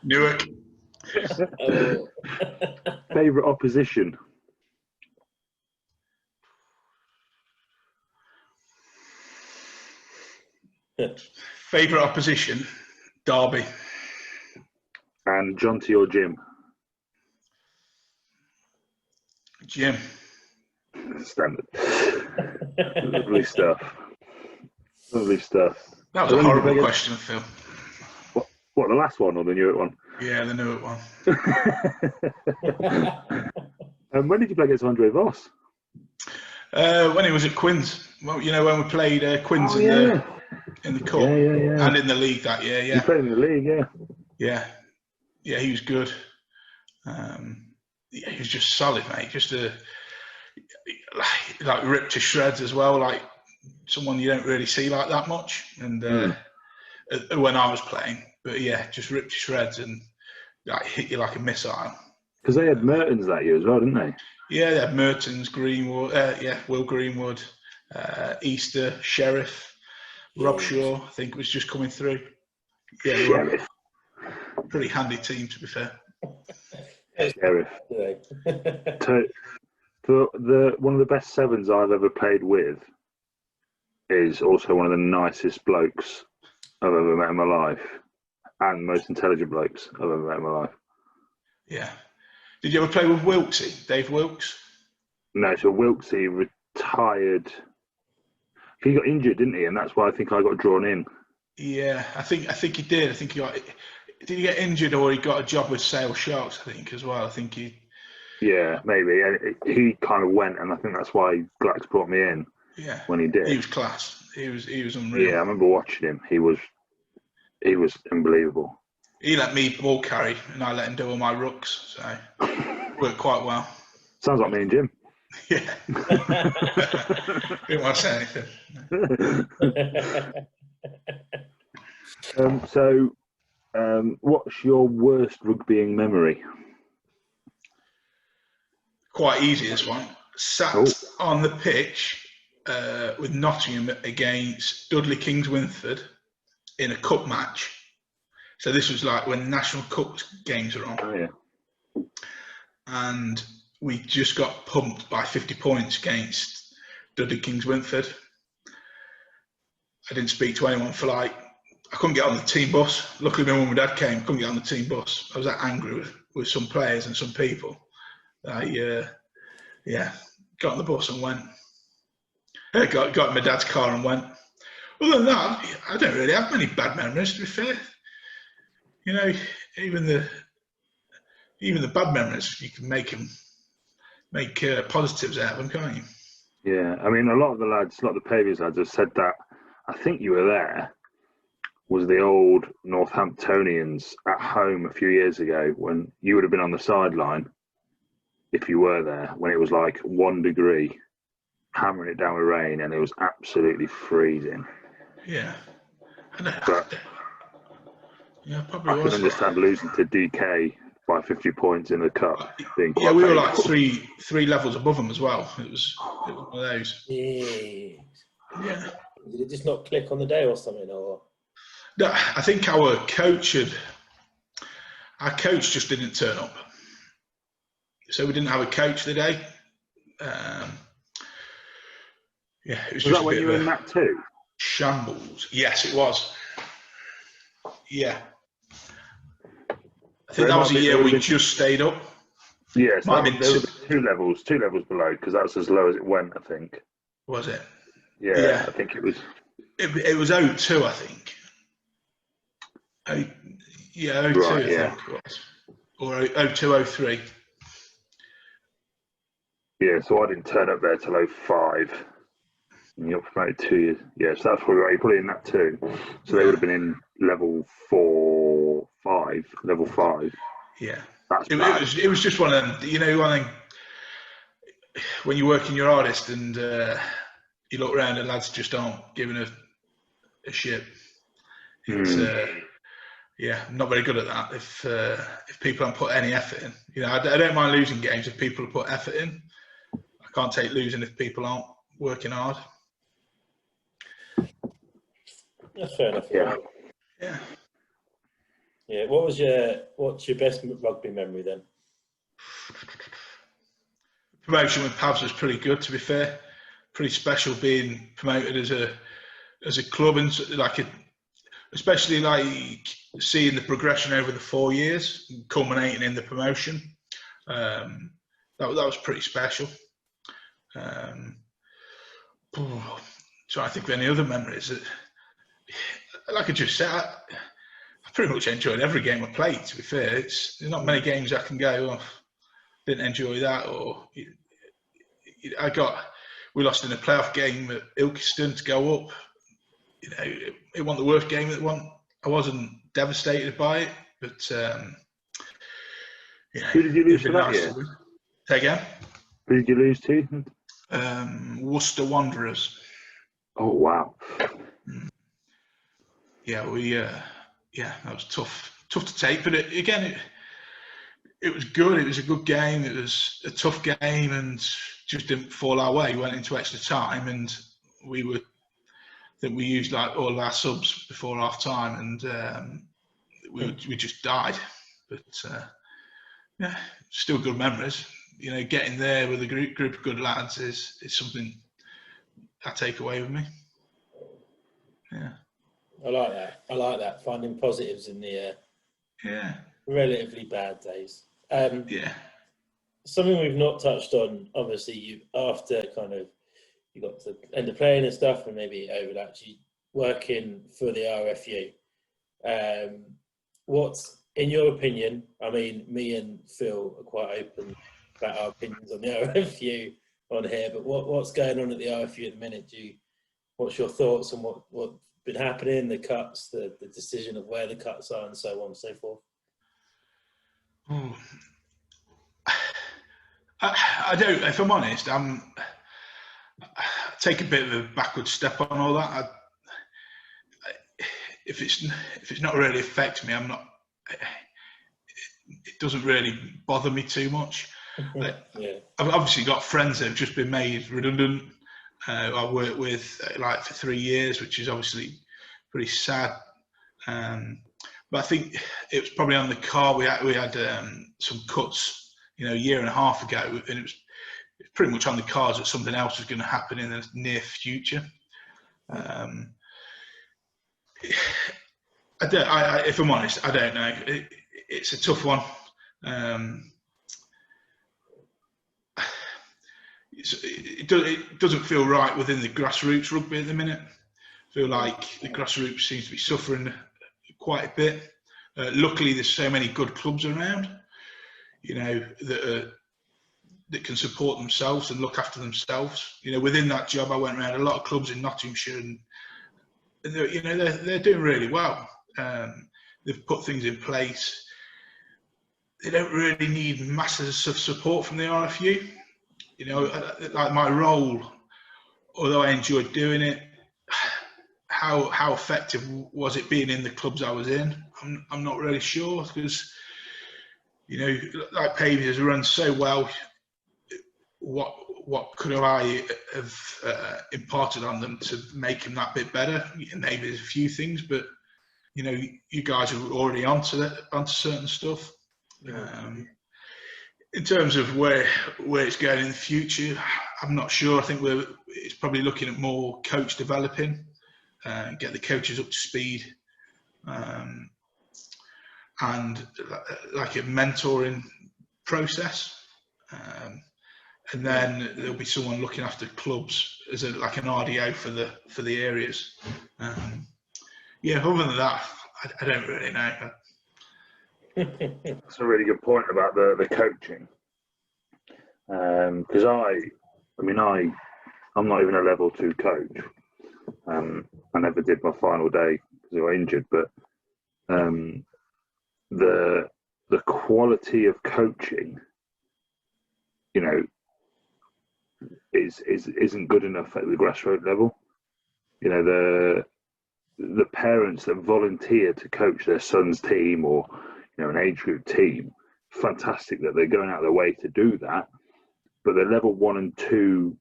[SPEAKER 3] Newark.
[SPEAKER 2] Favourite opposition?
[SPEAKER 3] Favourite opposition? Derby.
[SPEAKER 2] And Jonty or Jim?
[SPEAKER 3] Jim.
[SPEAKER 2] Standard. Lovely stuff. Lovely stuff.
[SPEAKER 3] That was a horrible question, Phil.
[SPEAKER 2] What, the last one or the Newark one?
[SPEAKER 3] Yeah, the Newark one.
[SPEAKER 2] And when did you play against Andre Voss?
[SPEAKER 3] When he was at Quins, well, you know, when we played Quins in the cup and in the league that year. Yeah,
[SPEAKER 2] You played in the league,
[SPEAKER 3] yeah, he was good. Yeah, he was just solid, mate. Just like ripped to shreds as well. Like someone you don't really see like that much. And when I was playing, but yeah, just ripped to shreds and like hit you like a missile.
[SPEAKER 2] Because they had Mertens that year as well, didn't they?
[SPEAKER 3] Yeah, they had Mertens, Greenwood, Will Greenwood, Easter, Sheriff, Rob Shaw, I think was just coming through. Yeah,
[SPEAKER 2] Sheriff.
[SPEAKER 3] Pretty handy team, to be fair.
[SPEAKER 2] Sheriff. One of the best sevens I've ever played with is also one of the nicest blokes I've ever met in my life, and most intelligent blokes I've ever met in my life.
[SPEAKER 3] Yeah. Did you ever play with Wilksy, Dave Wilkes?
[SPEAKER 2] No, so Wilksy retired. He got injured, didn't he? And that's why I think I got drawn in.
[SPEAKER 3] Yeah, I think he did. I think he got. Did he get injured, or he got a job with Sale Sharks? I think as well. I think he.
[SPEAKER 2] Yeah, maybe. And he kind of went, and I think that's why Glax brought me in.
[SPEAKER 3] Yeah.
[SPEAKER 2] When he did,
[SPEAKER 3] he was class. He was unreal.
[SPEAKER 2] Yeah, I remember watching him. He was unbelievable.
[SPEAKER 3] He let me ball carry, and I let him do all my rucks. So worked quite well.
[SPEAKER 2] Sounds like me and Jim.
[SPEAKER 3] Yeah. Didn't want to say
[SPEAKER 2] anything. What's your worst rugbying memory?
[SPEAKER 3] Quite easy, this one. Sat on the pitch with Nottingham against Dudley Kings Winford in a cup match. So this was like when National Cup games were on.
[SPEAKER 2] Oh, yeah.
[SPEAKER 3] And we just got pumped by 50 points against Dudley Kings Winford. I didn't speak to anyone for I couldn't get on the team bus. Luckily, my mum and dad came, couldn't get on the team bus. I was that angry with some players and some people. I got on the bus and went. Got in my dad's car and went. Other than that, I don't really have many bad memories, to be fair. You know, even the bad memories, you can make positives out of them, can't you?
[SPEAKER 2] Yeah, I mean, a lot of the Paviors lads have said that. I think you were there. Was the old Northamptonians at home a few years ago when you would have been on the sideline, if you were there, when it was like 1 degree, hammering it down with rain, and it was absolutely freezing.
[SPEAKER 3] Yeah.
[SPEAKER 2] But
[SPEAKER 3] probably
[SPEAKER 2] I can understand losing to DK by 50 points in the cup. Being quite
[SPEAKER 3] we were
[SPEAKER 2] painful.
[SPEAKER 3] like three levels above them as well. It was one of those.
[SPEAKER 1] Yeah. Did it just not click on the day or something? Or
[SPEAKER 3] no, I think our coach just didn't turn up. So we didn't have a coach today. It was just
[SPEAKER 2] that when you were in that too?
[SPEAKER 3] Shambles. Yes, it was. Yeah. I think that was a year we just stayed up.
[SPEAKER 2] Yes, there were two levels below, because that's as low as it went, I think.
[SPEAKER 3] Was it?
[SPEAKER 2] Yeah. I think it was.
[SPEAKER 3] It was 02, I think. 02,
[SPEAKER 2] right,
[SPEAKER 3] I think it was. Or 02, 03.
[SPEAKER 2] Yeah, so I didn't turn up there till 05. And you got promoted 2 years. Yeah, so that's probably right. You're probably in that too. So they would have been in level 5.
[SPEAKER 3] Yeah.
[SPEAKER 2] It
[SPEAKER 3] was just one of them, you know, when you're working your hardest and you look around and lads just aren't giving a shit. It's, I'm not very good at that. If people don't put any effort in, you know, I don't mind losing games if people put effort in. I can't take losing if people aren't working hard.
[SPEAKER 1] That's fair enough.
[SPEAKER 3] Yeah.
[SPEAKER 1] Yeah. What's your best rugby memory then?
[SPEAKER 3] Promotion with Pavs was pretty good, to be fair. Pretty special being promoted as a club, and especially like seeing the progression over the 4 years, culminating in the promotion. That was pretty special. Trying to think of any other memories. Like I just said, I pretty much enjoyed every game I played, to be fair. There's not many games I can go, didn't enjoy that, or we lost in a playoff game at Ilkeston to go up. You know, it wasn't the worst game that won. I wasn't devastated by it, but you know,
[SPEAKER 2] who did you lose
[SPEAKER 3] it'd
[SPEAKER 2] to
[SPEAKER 3] been
[SPEAKER 2] that
[SPEAKER 3] nice
[SPEAKER 2] year?
[SPEAKER 3] to win. Say again?
[SPEAKER 2] Who did you lose to?
[SPEAKER 3] Worcester Wanderers.
[SPEAKER 2] Oh wow!
[SPEAKER 3] Yeah, that was tough to take. But it was good. It was a good game. It was a tough game, and just didn't fall our way. We went into extra time, and we used like all of our subs before half time, and we just died. But yeah, still good memories. You know, getting there with a group of good lads is something I take away with me. Yeah.
[SPEAKER 1] I like that. Finding positives in the relatively bad days. Something we've not touched on, obviously, after you got to end of playing and stuff, and maybe over actually working for the RFU. What's, in your opinion, I mean, me and Phil are quite open about our opinions on the RFU on here, but what's going on at the RFU at the minute? What's your thoughts on what's been happening, the cuts, the decision of where the cuts are, and so on and so forth?
[SPEAKER 3] I don't. If I'm honest, I take a bit of a backward step on all that. If it's not really affecting me, I'm not. It doesn't really bother me too much.
[SPEAKER 1] Yeah.
[SPEAKER 3] I've obviously got friends that have just been made redundant. I worked with for 3 years, which is obviously pretty sad. But I think it was probably on the card. We had some cuts, you know, a year and a half ago, and it was pretty much on the cards that something else was going to happen in the near future. If I'm honest, I don't know. It's a tough one. It doesn't feel right within the grassroots rugby at the minute. I feel like the grassroots seems to be suffering quite a bit. Luckily, there's so many good clubs around, you know, that can support themselves and look after themselves. You know, within that job, I went around a lot of clubs in Nottinghamshire, and they're doing really well. They've put things in place. They don't really need masses of support from the RFU. You know, like my role, although I enjoyed doing it, how effective was it being in the clubs I was in? I'm not really sure, because, you know, like Paviors run so well. What could I have imparted on them to make them that bit better? Maybe there's a few things, but you know, you guys are already onto certain stuff. In terms of where it's going in the future, I'm not sure. I think it's probably looking at more coach developing, get the coaches up to speed, and like a mentoring process. And then there'll be someone looking after clubs as like an RDO for the areas. Yeah, other than that, I don't really know.
[SPEAKER 2] That's a really good point about the coaching, because I'm not even a level 2 coach. I never did my final day because I got injured, but the quality of coaching, you know, isn't good enough at the grassroots level. You know, the parents that volunteer to coach their son's team, or you know, an age group team, fantastic that they're going out of their way to do that. But the level 1 and 2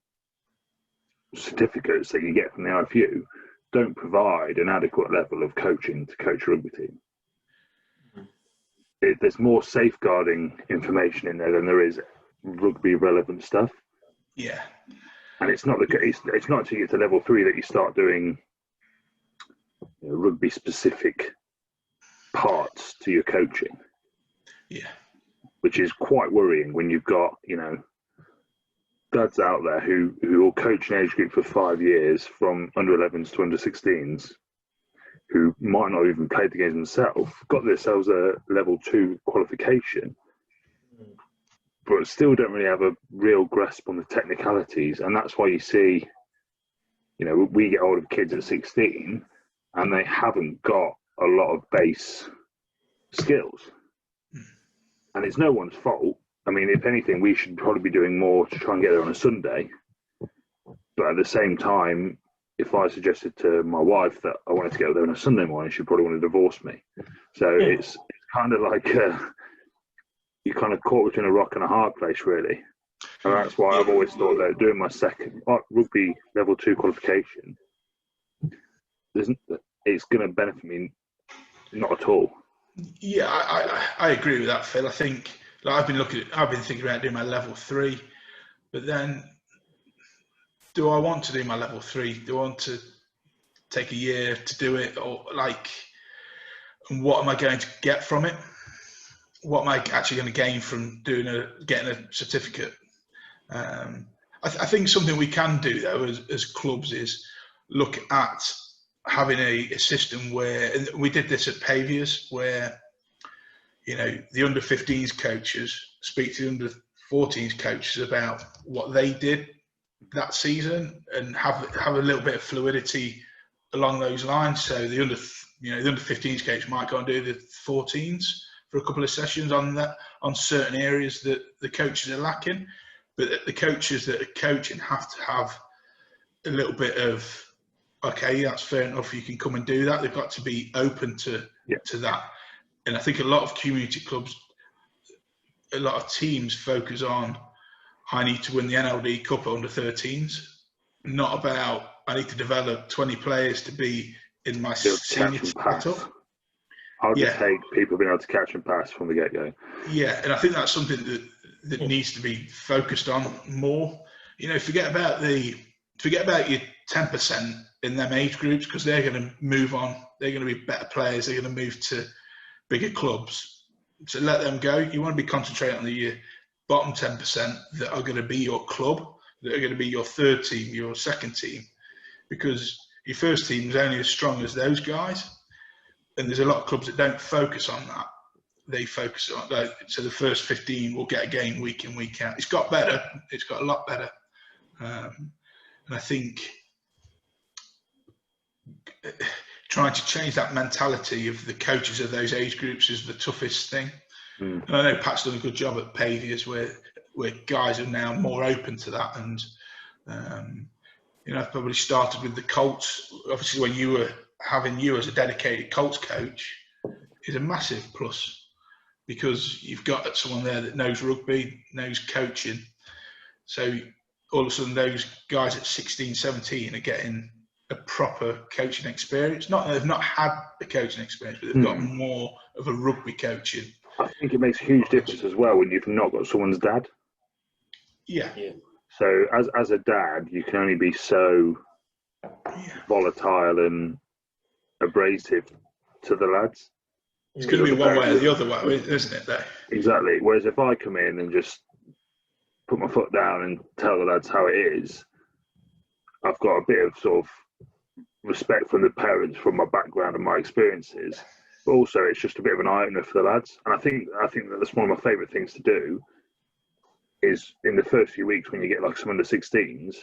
[SPEAKER 2] certificates that you get from the RFU don't provide an adequate level of coaching to coach a rugby team. There's more safeguarding information in there than there is rugby relevant stuff.
[SPEAKER 3] Yeah.
[SPEAKER 2] And it's not until you get to level 3 that you start doing, you know, rugby specific parts to your coaching.
[SPEAKER 3] Yeah.
[SPEAKER 2] Which is quite worrying when you've got, you know, dads out there who will coach an age group for 5 years, from under 11s to under 16s, who might not even played the games themselves, got themselves a level 2 qualification, but still don't really have a real grasp on the technicalities. And that's why you see, you know, we get older kids at 16 and they haven't got a lot of base skills. And it's no one's fault. I mean, if anything, we should probably be doing more to try and get there on a Sunday. But at the same time, if I suggested to my wife that I wanted to get there on a Sunday morning, she'd probably want to divorce me. So it's kind of like you're kind of caught between a rock and a hard place, really. And that's why I've always thought that doing my second rugby level 2 qualification, it's going to benefit me not at all.
[SPEAKER 3] Yeah, I agree with that, Phil. I think I've been thinking about doing my level 3, but then do I want to do my level 3? Do I want to take a year to do it, or and what am I going to get from it? What am I actually going to gain from getting a certificate? I think something we can do though as clubs is look at having a system where, and we did this at Paviors, where, you know, the under 15s coaches speak to the under 14s coaches about what they did that season and have a little bit of fluidity along those lines. So the under 15s coach might go and do the 14s for a couple of sessions on certain areas that the coaches are lacking, but the coaches that are coaching have to have a little bit of, okay, that's fair enough, you can come and do that. They've got to be open to that. And I think a lot of community clubs, a lot of teams focus on, I need to win the NLD Cup under 13s, not about, I need to develop 20 players to be in my senior setup.
[SPEAKER 2] I'll just take people being able to catch and pass from the get-go.
[SPEAKER 3] Yeah, and I think that's something that needs to be focused on more. You know, forget about your 10% in them age groups, because they're going to move on. They're going to be better players. They're going to move to bigger clubs. So let them go. You want to be concentrating on your bottom 10% that are going to be your club, that are going to be your third team, your second team, because your first team is only as strong as those guys. And there's a lot of clubs that don't focus on that. They focus on, so the first 15 will get a game week in, week out. It's got better. It's got a lot better. And I think trying to change that mentality of the coaches of those age groups is the toughest thing. And I know Pat's done a good job at Paviors where guys are now more open to that. And, you know, I've probably started with the Colts. Obviously, when you were having you as a dedicated Colts coach is a massive plus, because you've got someone there that knows rugby, knows coaching. So all of a sudden those guys at 16, 17 are getting a proper coaching experience. They've not had a coaching experience, but they've got more of a rugby coaching.
[SPEAKER 2] I think it makes a huge difference as well when you've not got someone's dad.
[SPEAKER 3] Yeah.
[SPEAKER 2] So as a dad, you can only be so volatile and abrasive to the lads.
[SPEAKER 3] It's going to be one way or the other way, isn't it? Though?
[SPEAKER 2] Exactly. Whereas if I come in and just put my foot down and tell the lads how it is, I've got a bit of sort of respect from the parents, from my background and my experiences. But also, it's just a bit of an eye-opener for the lads. And I think that that's one of my favourite things to do. Is in the first few weeks when you get like some under 16s,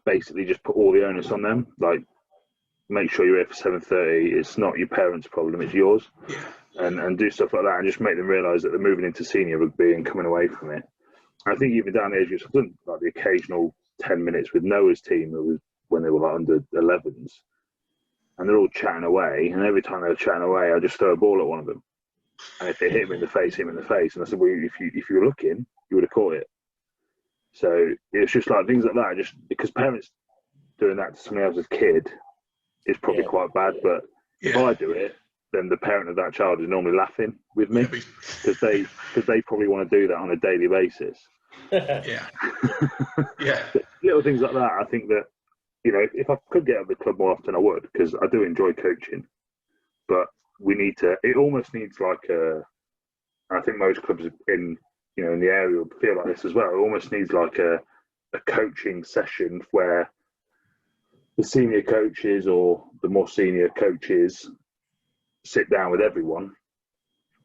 [SPEAKER 2] basically just put all the onus on them. Like, make sure you're here for 7:30. It's not your parents' problem; it's yours. And do stuff like that, and just make them realise that they're moving into senior rugby and coming away from it. And I think even down the age groups, I've done like the occasional 10 minutes with Noah's team. That was when they were like under 11s, and they're all chatting away. And every time they're chatting away, I just throw a ball at one of them. And if they hit him in the face, hit him in the face. And I said, well, if you were looking, you would have caught it. So it's just like things like that. Just because parents doing that to somebody else's kid is probably quite bad. But if I do it, then the parent of that child is normally laughing with me because they probably want to do that on a daily basis. Little things like that. I think that, you know, if I could get at the club more often, I would, because I do enjoy coaching. But we need to. It almost needs like a. I think most clubs in the area would feel like this as well. It almost needs like a coaching session where the senior coaches or the more senior coaches sit down with everyone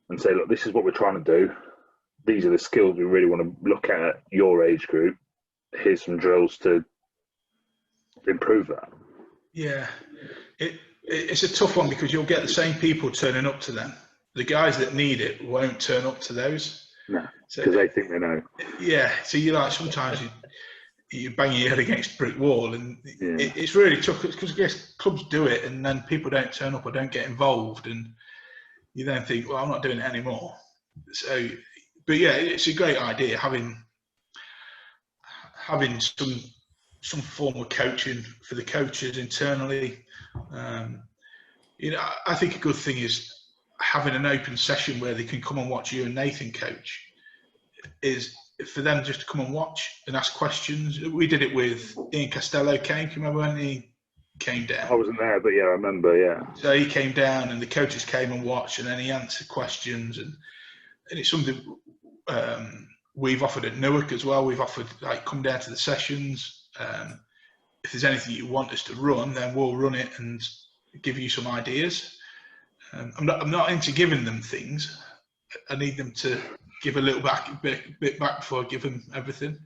[SPEAKER 2] and say, look, this is what we're trying to do. these are the skills we really want to look at your age group. Here's some drills to improve that.
[SPEAKER 3] Yeah, it's a tough one because you'll get the same people turning up to them. The guys that need it won't turn up to those.
[SPEAKER 2] No, because they think they know.
[SPEAKER 3] Yeah, so you like sometimes you bang your head against a brick wall, and it's really tough because I guess clubs do it, and then people don't turn up or don't get involved, and you then think, well, I'm not doing it anymore. So, but yeah, it's a great idea having some form of coaching for the coaches internally. I think a good thing is having an open session where they can come and watch you and Nathan coach. Is for them just to come and watch and ask questions. We did it with Ian Costello came. Do you remember when he came down?
[SPEAKER 2] I wasn't there, but yeah, I remember, yeah.
[SPEAKER 3] So he came down and the coaches came and watched, and then he answered questions. And it's something we've offered at Newark as well. We've offered, like, come down to the sessions. If there's anything you want us to run, then we'll run it and give you some ideas. I'm not into giving them things. I need them to give a little bit back before I give them everything.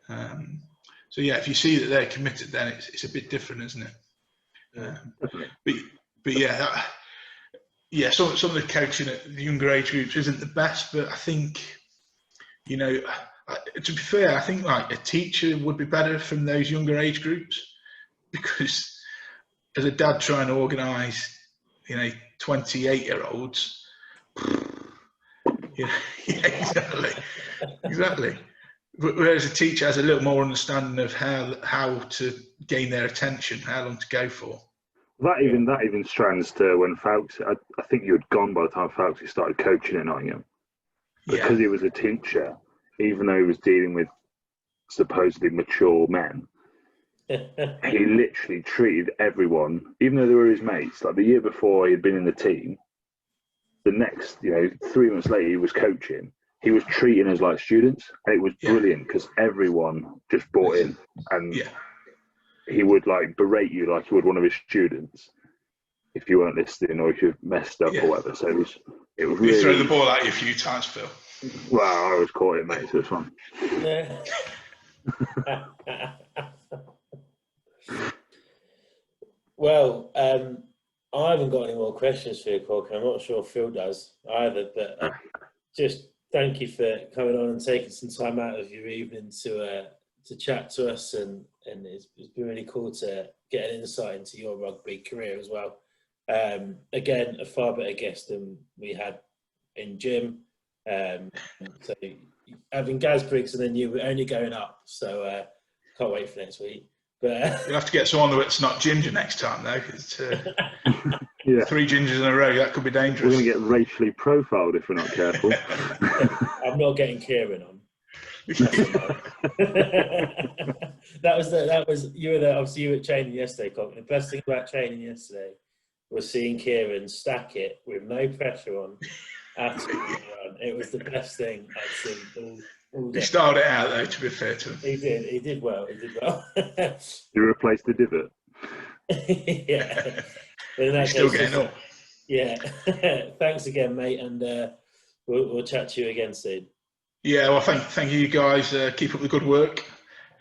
[SPEAKER 3] So yeah, if you see that they're committed, then it's a bit different, isn't it? But yeah, some of the coaching at the younger age groups isn't the best, but I think, to be fair, I think like a teacher would be better from those younger age groups, because as a dad trying to organise, 28-year-olds. Yeah, exactly. Whereas a teacher has a little more understanding of how to gain their attention, how long to go for.
[SPEAKER 2] That even strands to when Fouts. I think you had gone by the time Fouts started coaching at Nottingham, because he was a teacher, even though he was dealing with supposedly mature men. He literally treated everyone, even though they were his mates. Like the year before, he had been in the team. The next, 3 months later, he was coaching. He was treating us like students, and it was brilliant because everyone just bought in, and he would like berate you like he would one of his students if you weren't listening or if you messed up or whatever. So it was really.
[SPEAKER 3] You throw the ball at you a few times, Phil.
[SPEAKER 2] Well, I always caught it, mate. So it's fun.
[SPEAKER 1] Well, I haven't got any more questions for you, Corcoran. I'm not sure if Phil does either, but just thank you for coming on and taking some time out of your evening to chat to us, and it's been really cool to get an insight into your rugby career as well. Again, a far better guest than we had in Jim. So having Gaz Briggs and then you, we're only going up, so can't wait for next week. But
[SPEAKER 3] you'll have to get someone that's not ginger next time, though. 3 gingers in a row, that could be dangerous.
[SPEAKER 2] We're going to get racially profiled if we're not careful.
[SPEAKER 1] I'm not getting Kieran on. that was you were obviously you were at training yesterday, Colin. The best thing about training yesterday was seeing Kieran stack it with no pressure on at all. It was the best thing I'd seen all day.
[SPEAKER 3] He started it out though, to be fair to him.
[SPEAKER 1] He did well.
[SPEAKER 2] You replaced the divot.
[SPEAKER 1] Yeah.
[SPEAKER 3] He's still getting up.
[SPEAKER 1] Yeah. Thanks again, mate, and we'll chat to you again soon. Yeah,
[SPEAKER 3] well, thank you guys. Keep up the good work,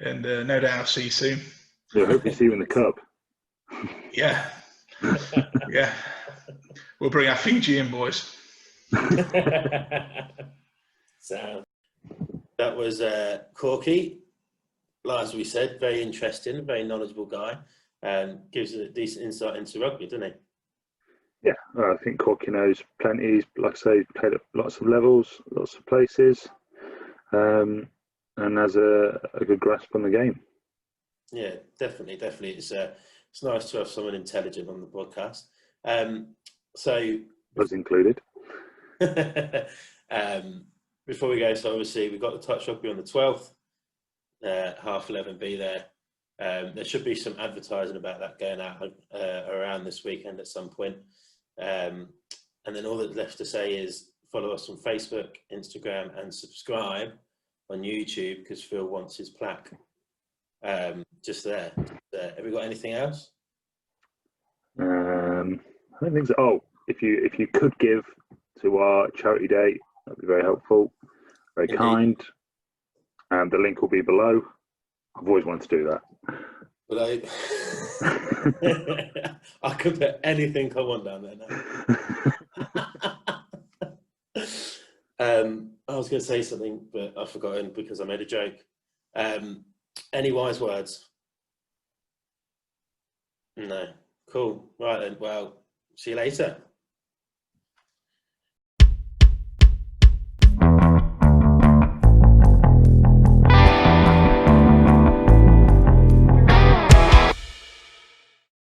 [SPEAKER 3] and no doubt I'll see you soon.
[SPEAKER 2] I hope to see you in the cup.
[SPEAKER 3] Yeah. Yeah. We'll bring our Fiji in, boys.
[SPEAKER 1] So that was Corky. As we said, very interesting, very knowledgeable guy, and gives a decent insight into rugby, doesn't he?
[SPEAKER 2] Yeah, I think Corky knows plenty. He's, like I say, played at lots of levels, lots of places, and has a good grasp on the game. Yeah, definitely. It's nice to have someone intelligent on the podcast. So was included. Before we go, so obviously we've got the touch rugby on the 12th. 11:30, be there. There should be some advertising about that going out around this weekend at some point. And then all that's left to say is follow us on Facebook, Instagram, and subscribe on YouTube because Phil wants his plaque. Just there. Have we got anything else? I don't think so. Oh, if you could give to our charity day, that'd be very helpful. Very
[SPEAKER 1] Indeed.
[SPEAKER 2] kind. And the link will be below. I've always wanted to do that.
[SPEAKER 1] But I could put anything I want down there now. I was going to say something, but I've forgotten because I made a joke. Any wise words? No. Cool. Right then. Well, see you later.